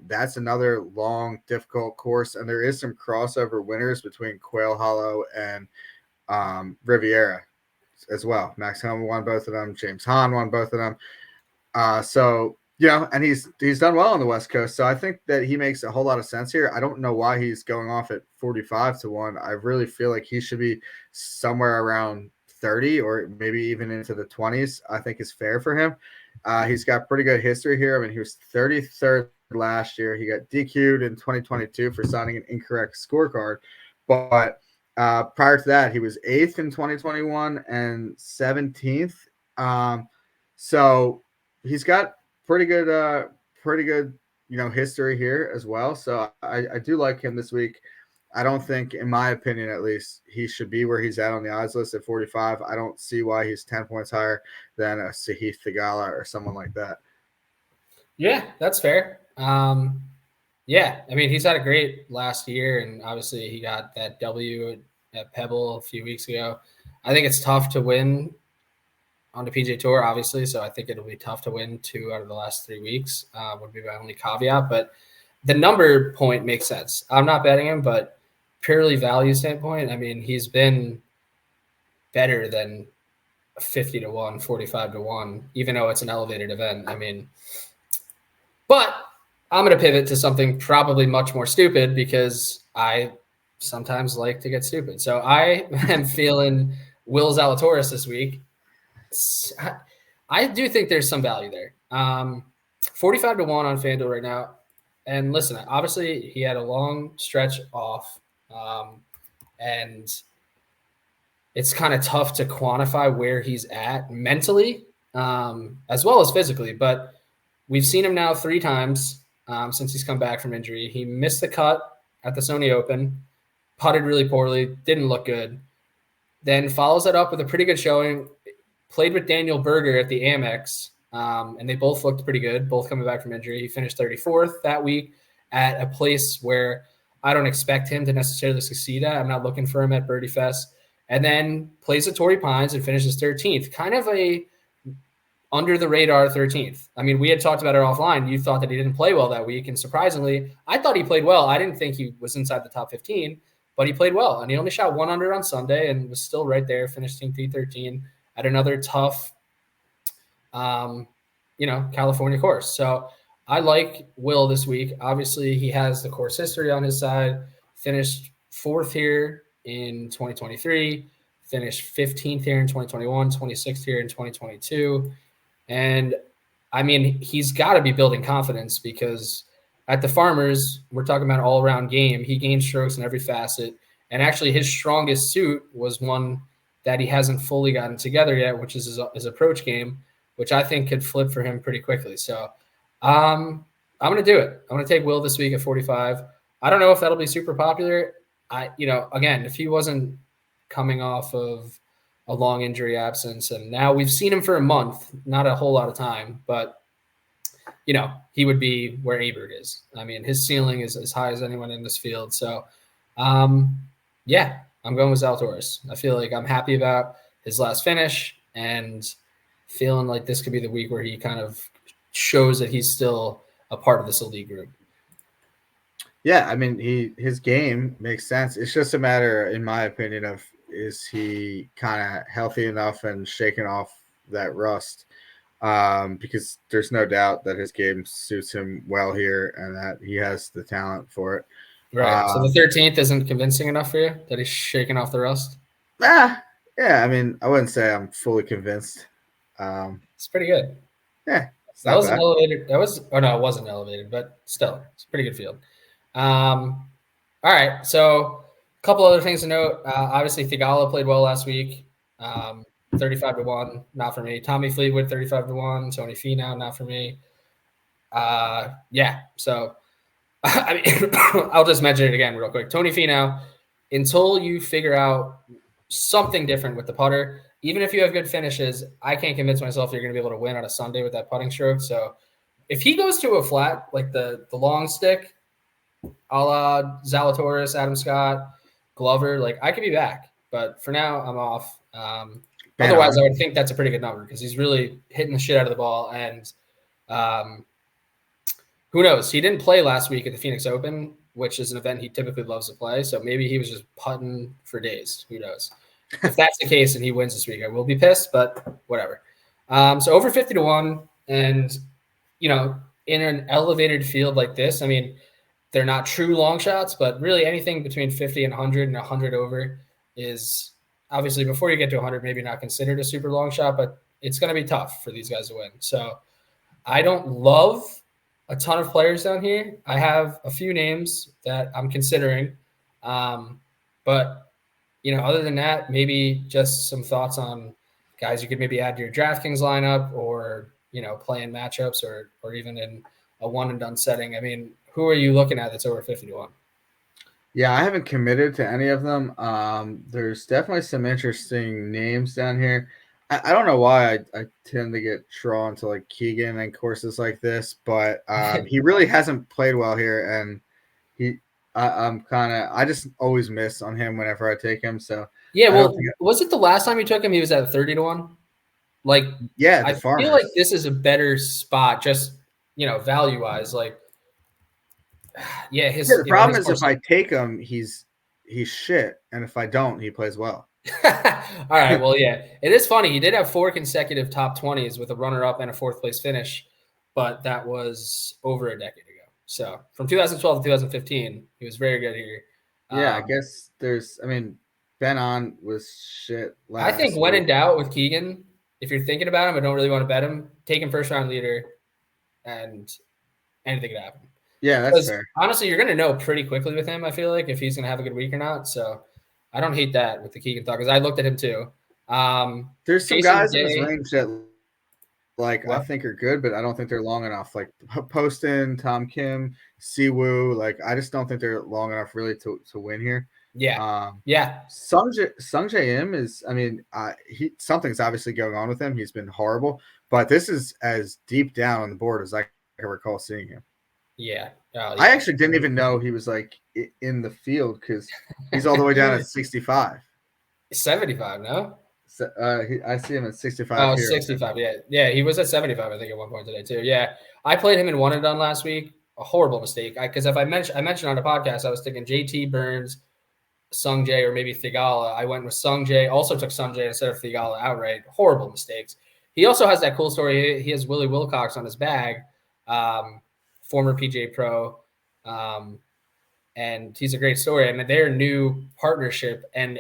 That's another long, difficult course, and there is some crossover winners between Quail Hollow and Riviera as well. Max Homa won both of them. James Hahn won both of them. So, and he's done well on the West Coast. So I think that he makes a whole lot of sense here. I don't know why he's going off at 45-1. I really feel like he should be somewhere around 30 or maybe even into the 20s. I think is fair for him. He's got pretty good history here. I mean, he was 33rd last year. He got DQ'd in 2022 for signing an incorrect scorecard. But prior to that, he was 8th in 2021 and 17th. So he's got pretty good, history here as well. So I do like him this week. I don't think, in my opinion, at least, he should be where he's at on the odds list at 45. I don't see why he's 10 points higher than a Sahith Theegala or someone like that. Yeah, that's fair. Yeah, I mean, he's had a great last year, and obviously he got that W at Pebble a few weeks ago. I think it's tough to win on the PGA Tour, obviously, so I think it'll be tough to win 2 out of the last 3 weeks, would be my only caveat. But the number point makes sense. I'm not betting him, but purely value standpoint, I mean, he's been better than 50-1, 45-1, even though it's an elevated event. I mean, but I'm going to pivot to something probably much more stupid because I sometimes like to get stupid. So I am feeling Will Zalatoris this week. I do think there's some value there. 45-1 on FanDuel right now. And listen, obviously he had a long stretch off, and it's kind of tough to quantify where he's at mentally, as well as physically. But we've seen him now 3 times since he's come back from injury. He missed the cut at the Sony Open, putted really poorly, didn't look good. Then follows that up with a pretty good showing. Played with Daniel Berger at the Amex, and they both looked pretty good, both coming back from injury. He finished 34th that week at a place where I don't expect him to necessarily succeed at. I'm not looking for him at Birdie Fest. And then plays at Torrey Pines and finishes 13th. Kind of a under-the-radar 13th. I mean, we had talked about it offline. You thought that he didn't play well that week, and surprisingly, I thought he played well. I didn't think he was inside the top 15, but he played well. And he only shot 1 under on Sunday and was still right there, finishing T13 at another tough, California course. So I like Will this week. Obviously, he has the course history on his side. Finished 4th here in 2023. Finished 15th here in 2021. 26th here in 2022. And, I mean, he's got to be building confidence because at the Farmers, we're talking about an all-around game. He gained strokes in every facet. And actually his strongest suit was one that he hasn't fully gotten together yet, which is his approach game, which I think could flip for him pretty quickly. So I'm going to do it. I'm going to take Will this week at 45. I don't know if that'll be super popular. Again, if he wasn't coming off of a long injury absence, and now we've seen him for a month, not a whole lot of time, but he would be where Aberg is. I mean, his ceiling is as high as anyone in this field. So, I'm going with Zalatoris. I feel like I'm happy about his last finish and feeling like this could be the week where he kind of shows that he's still a part of this elite group. Yeah, I mean, his game makes sense. It's just a matter, in my opinion, of is he kind of healthy enough and shaking off that rust? Because there's no doubt that his game suits him well here and that he has the talent for it. Right. So the 13th isn't convincing enough for you that he's shaking off the rust? Yeah, I mean, I wouldn't say I'm fully convinced. It's pretty good. Yeah, it's That not was an bad. elevated. That was, oh no, it wasn't elevated, but still, it's a pretty good field. All right. So a couple other things to note. Obviously, Thigala played well last week. 35-1, not for me. Tommy Fleetwood, 35-1. Tony Finau, not for me. Yeah. So I mean, I'll just mention it again real quick. Tony Finau, until you figure out something different with the putter, even if you have good finishes, I can't convince myself you're going to be able to win on a Sunday with that putting stroke. So if he goes to a flat, like the long stick, a la Zalatoris, Adam Scott, Glover, like I could be back. But for now, I'm off. Otherwise, I would think that's a pretty good number because he's really hitting the shit out of the ball. And who knows? He didn't play last week at the Phoenix Open, which is an event he typically loves to play. So maybe he was just putting for days. Who knows? If that's the case and he wins this week, I will be pissed, but whatever. So over 50-1. And, you know, in an elevated field like this, I mean, they're not true long shots, but really anything between 50 and 100 and 100 over is obviously before you get to 100, maybe not considered a super long shot, but it's going to be tough for these guys to win. So I don't love a ton of players down here. I have a few names that I'm considering. But, you know, other than that, maybe just some thoughts on guys you could maybe add to your DraftKings lineup or, you know, playing matchups or even in a one and done setting. I mean, who are you looking at that's over 50-1? Yeah, I haven't committed to any of them. There's definitely some interesting names down here. I don't know why I tend to get drawn to like Keegan and courses like this, but he really hasn't played well here, and I just always miss on him whenever I take him. So yeah, well, was it the last time you took him? He was at 30-1. Like, yeah, I feel like this is a better spot, just, you know, value wise. Like, yeah, the problem is if I take him, he's shit, and if I don't, he plays well. All right, well, yeah, it is funny. He did have 4 consecutive top 20s with a runner-up and a 4th place finish, but that was over a decade ago. So from 2012 to 2015, he was very good here. Yeah, I guess Ben On was shit last I think when in doubt with Keegan, if you're thinking about him, I don't really want to bet him, take him first round leader, and anything could happen. Yeah, that's fair. Honestly, you're going to know pretty quickly with him, I feel like, if he's going to have a good week or not. So I don't hate that with the Keegan thought because I looked at him too. There's some guys in this range that I think are good, but I don't think they're long enough. Like Poston, Tom Kim, Siwoo, like I just don't think they're long enough really to win here. Yeah. Sung Jae Im is, I mean, something's obviously going on with him. He's been horrible, but this is as deep down on the board as I can recall seeing him. Yeah. I actually didn't even know he was like in the field because he's all the way down at 65. 75, no? So, I see him at 65. Oh, here. 65, yeah. Yeah, he was at 75, I think, at one point today, too. Yeah. I played him in one and done last week. A horrible mistake. Because if I mentioned on the podcast, I was thinking JT Burns, Sung Jae, or maybe Thigala. I went with Sung Jae, also took Sung Jae instead of Thigala outright. Horrible mistakes. He also has that cool story. He has Willie Wilcox on his bag. Former PGA Pro, and he's a great story. And their new partnership, and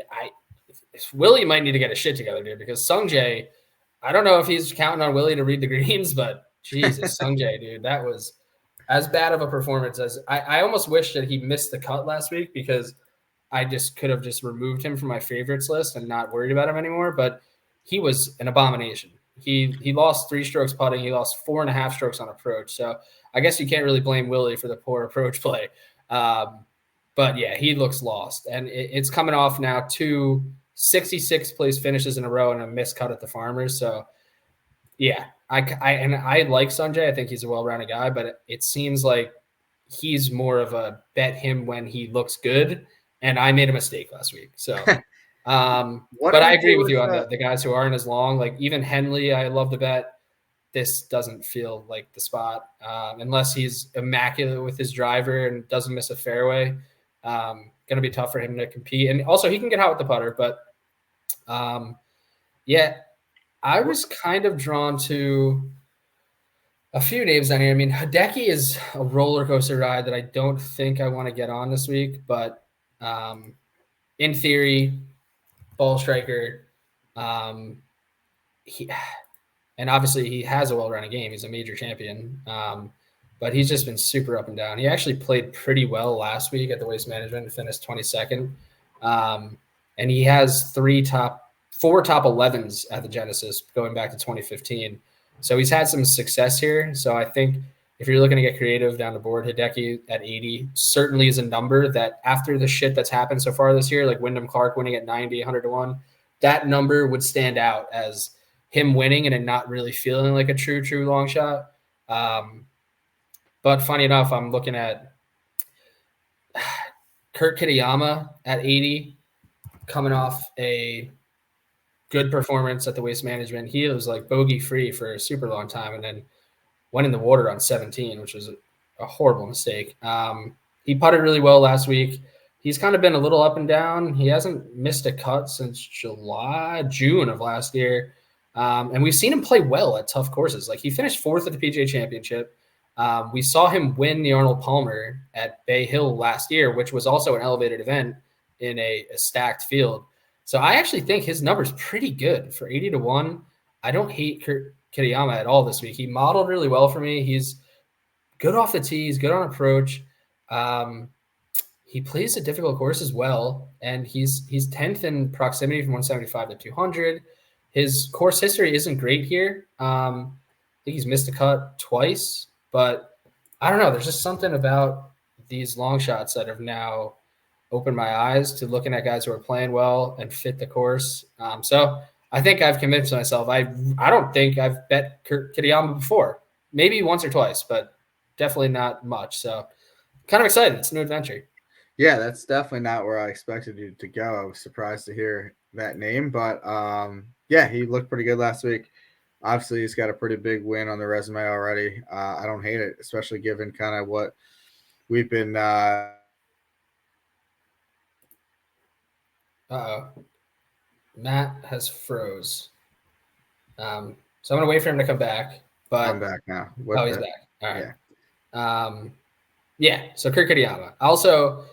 Willie might need to get his shit together, dude, because Sung Jae, I don't know if he's counting on Willie to read the greens, but Jesus, Sung Jae, dude, that was as bad of a performance as I almost wish that he missed the cut last week because I just could have just removed him from my favorites list and not worried about him anymore. But he was an abomination. He lost 3 strokes putting. He lost 4.5 strokes on approach. So I guess you can't really blame Willie for the poor approach play. But yeah, he looks lost. And it's coming off now 2 66th place finishes in a row and a missed cut at the Farmers. So yeah, I like Sanjay. I think he's a well-rounded guy, but it seems like he's more of a bet him when he looks good. And I made a mistake last week. So but I agree with you on the guys who aren't as long. Like even Henley, I love the bet. this doesn't feel like the spot unless he's immaculate with his driver and doesn't miss a fairway. Going to be tough for him to compete. And also he can get hot with the putter, but yeah, I was kind of drawn to a few names down here. I mean, Hideki is a roller coaster ride that I don't think I want to get on this week, but in theory, ball striker. And obviously he has a well-rounded game. He's a major champion, but he's just been super up and down. He actually played pretty well last week at the Waste Management and finished 22nd. And he has four top 11s at the Genesis going back to 2015. So he's had some success here. So I think if you're looking to get creative down the board, Hideki at 80 certainly is a number that after the shit that's happened so far this year, like Wyndham Clark winning at 90, 100 to 1, that number would stand out as him winning and it not really feeling like a true long shot. But funny enough, I'm looking at Kurt Kitayama at 80, coming off a good performance at the Waste Management. He was like bogey free for a super long time and then went in the water on 17, which was a horrible mistake. He putted really well last week. He's kind of been a little up and down. He hasn't missed a cut since June of last year. And we've seen him play well at tough courses. Like he finished fourth at the PGA Championship. We saw him win the Arnold Palmer at Bay Hill last year, which was also an elevated event in a stacked field. So I actually think his number's pretty good for 80 to 1. I don't hate Kurt Kitayama at all this week. He modeled really well for me. He's good off the tee. He's good on approach. He plays a difficult course as well, and he's 10th in proximity from 175 to 200. His course history isn't great here. I think he's missed a cut twice, but I don't know. There's just something about these long shots that have now opened my eyes to looking at guys who are playing well and fit the course. So I think I've convinced myself. I don't think I've bet Kitayama before. Maybe once or twice, but definitely not much. So kind of excited. It's a new adventure. Yeah, that's definitely not where I expected you to go. I was surprised to hear that name, but yeah, he looked pretty good last week. Obviously, he's got a pretty big win on the resume already. I don't hate it, especially given kind of what we've been. Matt has froze. So I'm gonna wait for him to come back. But I'm back now. He's back. All right. Yeah. Yeah. So Kurt Kitayama. Also,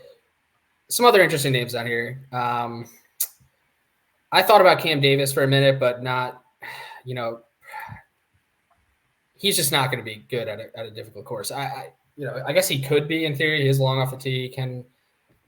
some other interesting names down here. I thought about Cam Davis for a minute, but not. He's just not going to be good at a difficult course. I guess he could be in theory. He is long off the tee, can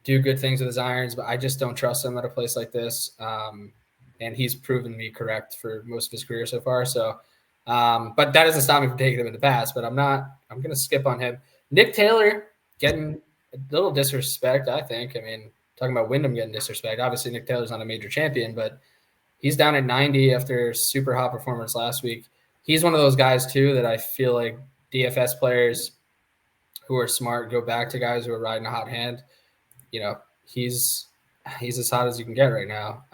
do good things with his irons, but I just don't trust him at a place like this. And he's proven me correct for most of his career so far. So, but that doesn't stop me from taking him in the past. But I'm going to skip on him. Nick Taylor getting a little disrespect, I think. I mean, talking about Wyndham getting disrespect. Obviously, Nick Taylor's not a major champion, but he's down at 90 after super hot performance last week. He's one of those guys, too, that I feel like DFS players who are smart go back to guys who are riding a hot hand. He's as hot as you can get right now.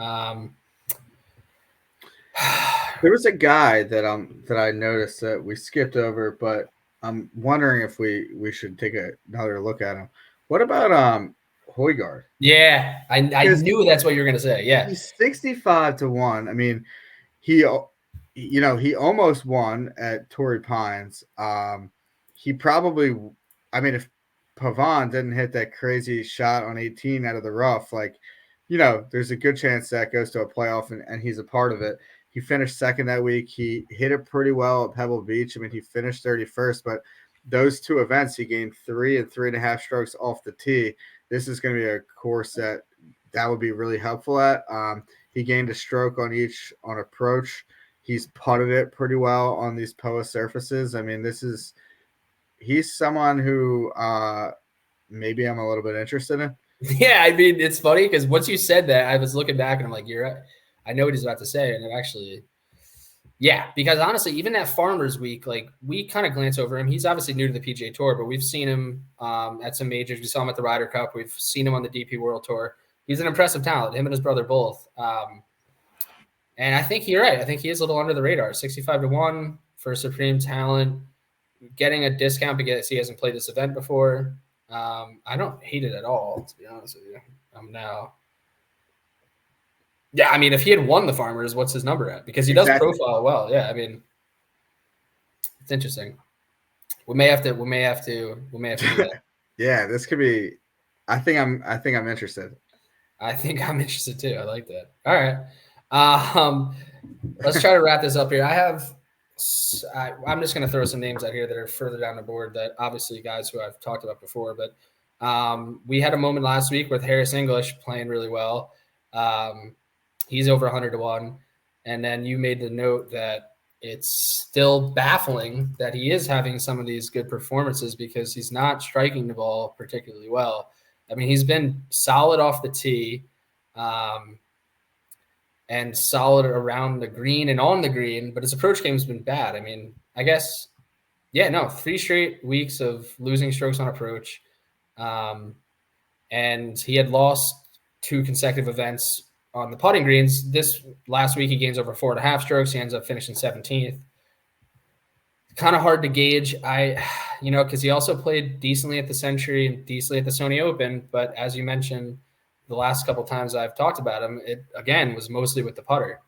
There was a guy that I noticed that we skipped over, but I'm wondering if we should take another look at him. What about Højgaard? Yeah, I knew that's what you were going to say. Yeah, he's 65 to 1. I mean, he almost won at Torrey Pines. He probably, I mean, if Pavon didn't hit that crazy shot on 18 out of the rough, there's a good chance that goes to a playoff and he's a part of it. He finished second that week. He hit it pretty well at Pebble Beach. I mean, he finished 31st, but those two events, he gained 3 and 3.5 strokes off the tee. This is going to be a course that would be really helpful at. He gained a stroke on each on approach. He's putted it pretty well on these POA surfaces. I mean, he's someone who maybe I'm a little bit interested in. Yeah, I mean, it's funny because once you said that, I was looking back and I'm like, you're right. I know what he's about to say. And it actually, yeah, because honestly, even that Farmers Week, like we kind of glance over him. He's obviously new to the PGA Tour, but we've seen him at some majors. We saw him at the Ryder Cup. We've seen him on the DP World Tour. He's an impressive talent, him and his brother both. And I think you're right. I think he is a little under the radar, 65 to 1. for Supreme Talent, getting a discount because he hasn't played this event before. I don't hate it at all, to be honest with you. Now. Yeah, I mean, if he had won the Farmers, what's his number at? Because he does profile well. Yeah, I mean, it's interesting. We may have to do that. Yeah, this could be. I think I'm interested. I think I'm interested too. I like that. All right. Let's try to wrap this up here. I'm just going to throw some names out here that are further down the board that obviously guys who I've talked about before, but we had a moment last week with Harris English playing really well. He's over 100 to 1. And then you made the note that it's still baffling that he is having some of these good performances because he's not striking the ball particularly well. I mean, he's been solid off the tee and solid around the green and on the green, but his approach game's been bad. I mean, I guess, 3 straight weeks of losing strokes on approach. And he had lost 2 consecutive events on the putting greens. This last week, he gains over 4.5 strokes. He ends up finishing 17th. Kind of hard to gauge. Because he also played decently at the Century and decently at the Sony Open. But as you mentioned, the last couple of times I've talked about him, it again was mostly with the putter.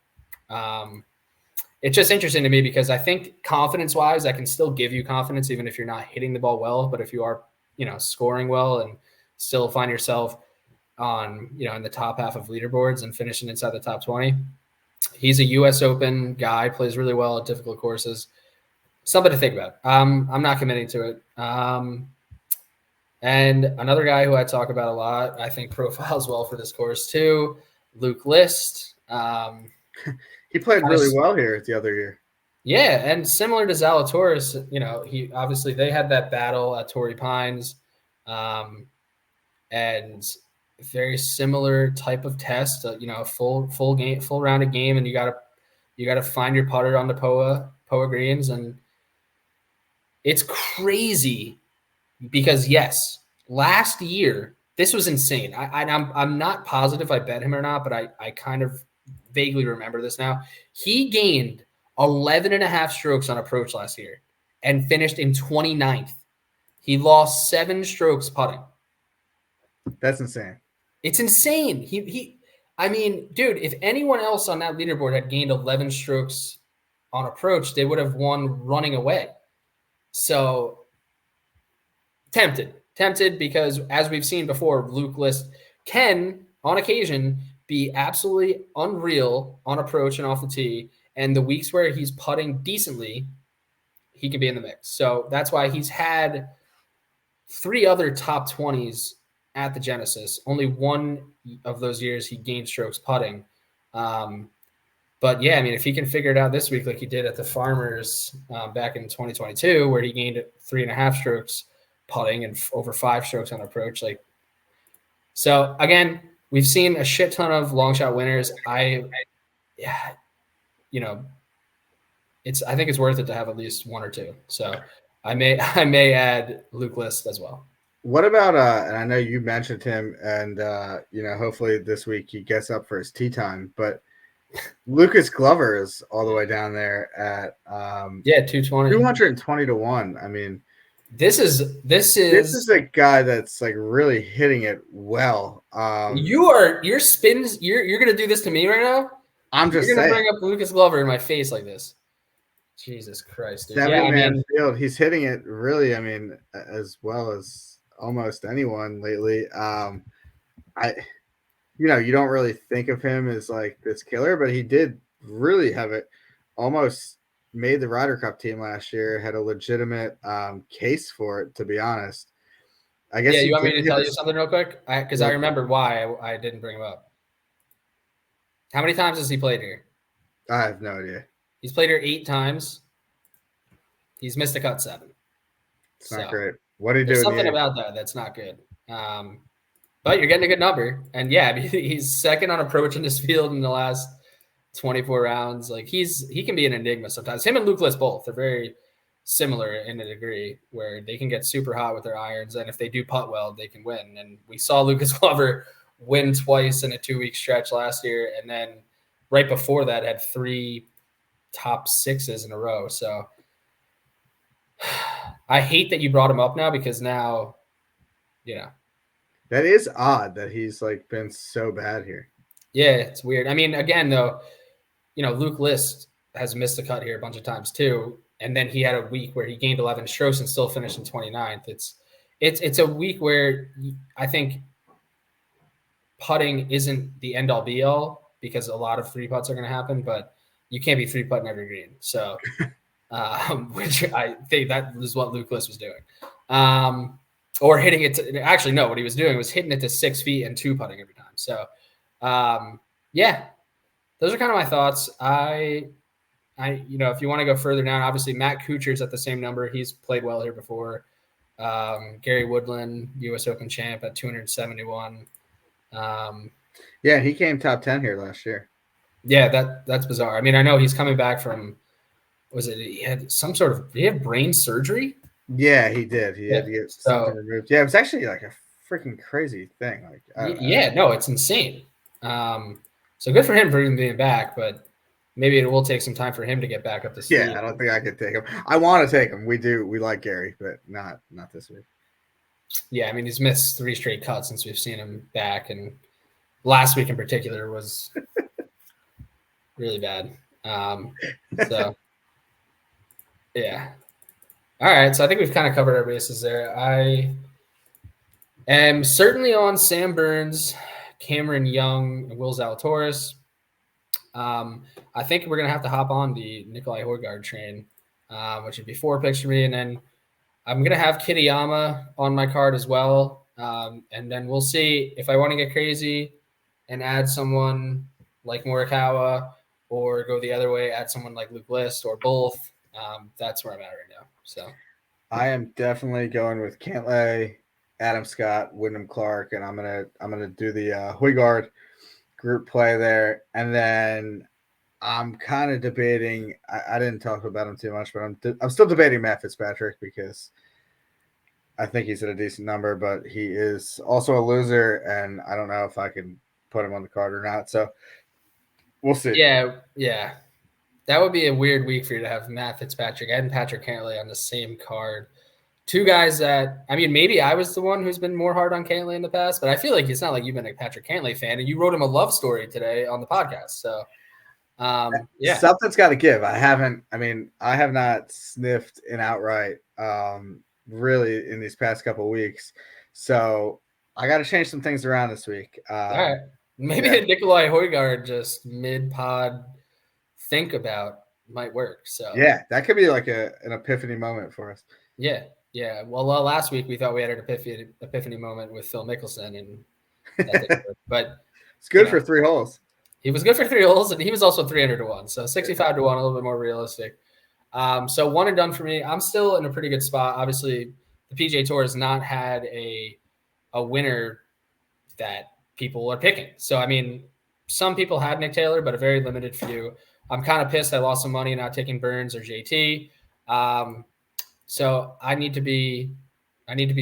It's just interesting to me because I think confidence-wise, I can still give you confidence even if you're not hitting the ball well. But if you are, scoring well and still find yourself on, in the top half of leaderboards and finishing inside the top 20. He's a U.S. Open guy, plays really well at difficult courses. Something to think about. I'm not committing to it. And another guy who I talk about a lot, I think profiles well for this course too, Luke List. He played really well here the other year. Yeah, and similar to Zalatoris, he obviously they had that battle at Torrey Pines, and very similar type of test. Full game, full rounded game, and you gotta find your putter on the POA greens, and it's crazy because yes, last year this was insane. I'm not positive I bet him or not, but I kind of vaguely remember this now. He gained 11.5 strokes on approach last year and finished in 29th. He lost 7 strokes putting. That's insane. It's insane. I mean, dude, if anyone else on that leaderboard had gained 11 strokes on approach, they would have won running away. So tempted because as we've seen before, Luke List can on occasion be absolutely unreal on approach and off the tee. And the weeks where he's putting decently, he can be in the mix. So that's why he's had 3 other top 20s at the Genesis. Only one of those years he gained strokes putting. But yeah, I mean, if he can figure it out this week, like he did at the Farmers back in 2022, where he gained 3.5 strokes putting and over 5 strokes on approach. So again, we've seen a shit ton of long shot winners. I think it's worth it to have at least 1 or 2. So I may add Luke List as well. What about and I know you mentioned him, and hopefully this week he gets up for his tee time, but Lucas Glover is all the way down there at 220 to 1. I mean, this is a guy that's like really hitting it well. Your spins. You're gonna do this to me right now. I'm just you're gonna saying. Bring up Lucas Glover in my face like this. Jesus Christ, dude. 70-man field. He's hitting it really. I mean, as well as almost anyone lately. You don't really think of him as like this killer, but he did really have it. Almost made the Ryder Cup team last year. Had a legitimate case for it, to be honest. I guess. Yeah, you want me to tell you something real quick? Because I remembered why I didn't bring him up. How many times has he played here? I have no idea. He's played here 8 times. He's missed a cut 7. It's not great. What did he do? There's something about that that's not good. But you're getting a good number. And yeah, he's second on approach in this field in the last 24 rounds. Like he can be an enigma sometimes. Him and Luke List both are very similar in a degree where they can get super hot with their irons. And if they do putt well, they can win. And we saw Lucas Glover win twice in a 2-week stretch last year. And then right before that had 3 top 6s in a row. So I hate that you brought him up now because now, That is odd that he's like been so bad here. yeah, it's weird. I mean, again, though, Luke List has missed a cut here a bunch of times too. And then he had a week where he gained 11 strokes and still finished in 29th. It's a week where I think putting isn't the end all be all because a lot of 3 putts are going to happen, but you can't be 3-putting every green. So, which I think that is what Luke List was doing. Or hitting it to, actually, no, what he was doing was hitting it to 6 feet and 2-putting every time. So, yeah, those are kind of my thoughts. If you want to go further down, obviously Matt Kuchar's at the same number. He's played well here before. Gary Woodland, U.S. Open champ at 271. Yeah, he came top 10 here last year. Yeah, that's bizarre. I mean, I know he's coming back from, he had some sort of, did he have brain surgery? Yeah, he did. He had to get something removed. Yeah, it was actually like a freaking crazy thing. No, it's insane. So good for him for even being back, but maybe it will take some time for him to get back up to speed. Yeah, I don't think I could take him. I want to take him. We like Gary, but not this week. Yeah, I mean, he's missed 3 straight cuts since we've seen him back, and last week in particular was really bad. So, yeah. All right, so I think we've kind of covered our bases there. I am certainly on Sam Burns, Cameron Young, and Will Zalatoris. I think we're going to have to hop on the Nikolai Højgaard train, which would be 4 picks for me, and then I'm going to have Kitayama on my card as well. And then we'll see if I want to get crazy and add someone like Morikawa or go the other way, add someone like Luke List or both. That's where I'm at right now. So I am definitely going with Cantlay, Adam Scott, Wyndham Clark, and I'm gonna do the Højgaard group play there. And then I'm kind of debating. I didn't talk about him too much, but I'm still debating Matt Fitzpatrick because I think he's at a decent number, but he is also a loser, and I don't know if I can put him on the card or not. So we'll see. Yeah. That would be a weird week for you to have Matt Fitzpatrick and Patrick Cantlay on the same card. 2 guys that, I mean, maybe I was the one who's been more hard on Cantlay in the past, but I feel like it's not like you've been a Patrick Cantlay fan, and you wrote him a love story today on the podcast. So, yeah. Something's got to give. I have not sniffed an outright really in these past couple of weeks. So I got to change some things around this week. All right. Maybe the Nikolai Højgaard just mid-pod think about might work. So yeah, that could be like an epiphany moment for us. Yeah. Well, last week we thought we had an epiphany moment with Phil Mickelson, and that didn't work. But it's good for 3 holes. He was good for 3 holes, and he was also 300-1, so 65-1, a little bit more realistic. So one and done for me. I'm still in a pretty good spot. Obviously, the PGA Tour has not had a winner that people are picking. So I mean, some people had Nick Taylor, but a very limited few. I'm kind of pissed I lost some money not taking Burns or JT. So I need to be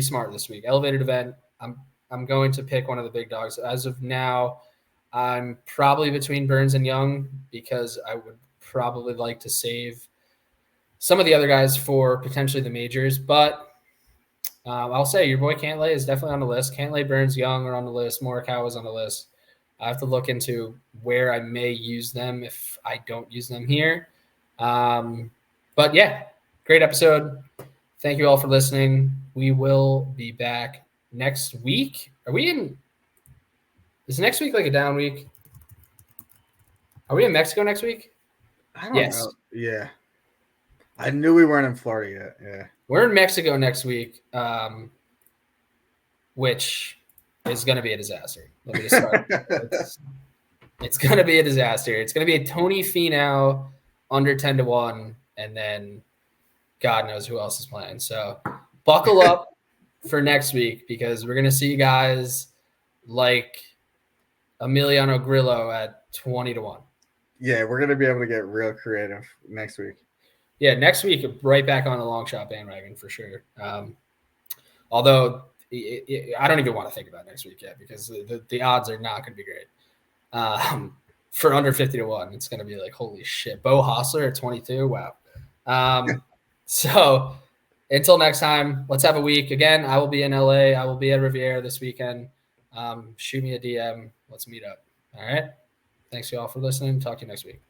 smart this week. Elevated event. I'm going to pick one of the big dogs. As of now, I'm probably between Burns and Young because I would probably like to save some of the other guys for potentially the majors. But I'll say your boy Cantlay is definitely on the list. Cantlay, Burns, Young are on the list. Morikawa is on the list. I have to look into where I may use them if I don't use them here. But yeah, great episode. Thank you all for listening. We will be back next week. Is next week like a down week? Are we in Mexico next week? I don't know. Yeah. I knew we weren't in Florida yet. Yeah. We're in Mexico next week, which is going to be a disaster. Let me just start. It's going to be a disaster. It's going to be a Tony Finau under 10-1, and then God knows who else is playing. So buckle up for next week because we're going to see guys like Emiliano Grillo at 20-1. Yeah, we're going to be able to get real creative next week. Yeah, next week, right back on the long shot bandwagon for sure. Although I don't even want to think about next week yet because the odds are not going to be great. For under 50-1, it's going to be like, holy shit. Bo Hostler at 22. Wow. So until next time, let's have a week. Again, I will be in LA. I will be at Riviera this weekend. Shoot me a DM. Let's meet up. All right. Thanks, you all, for listening. Talk to you next week.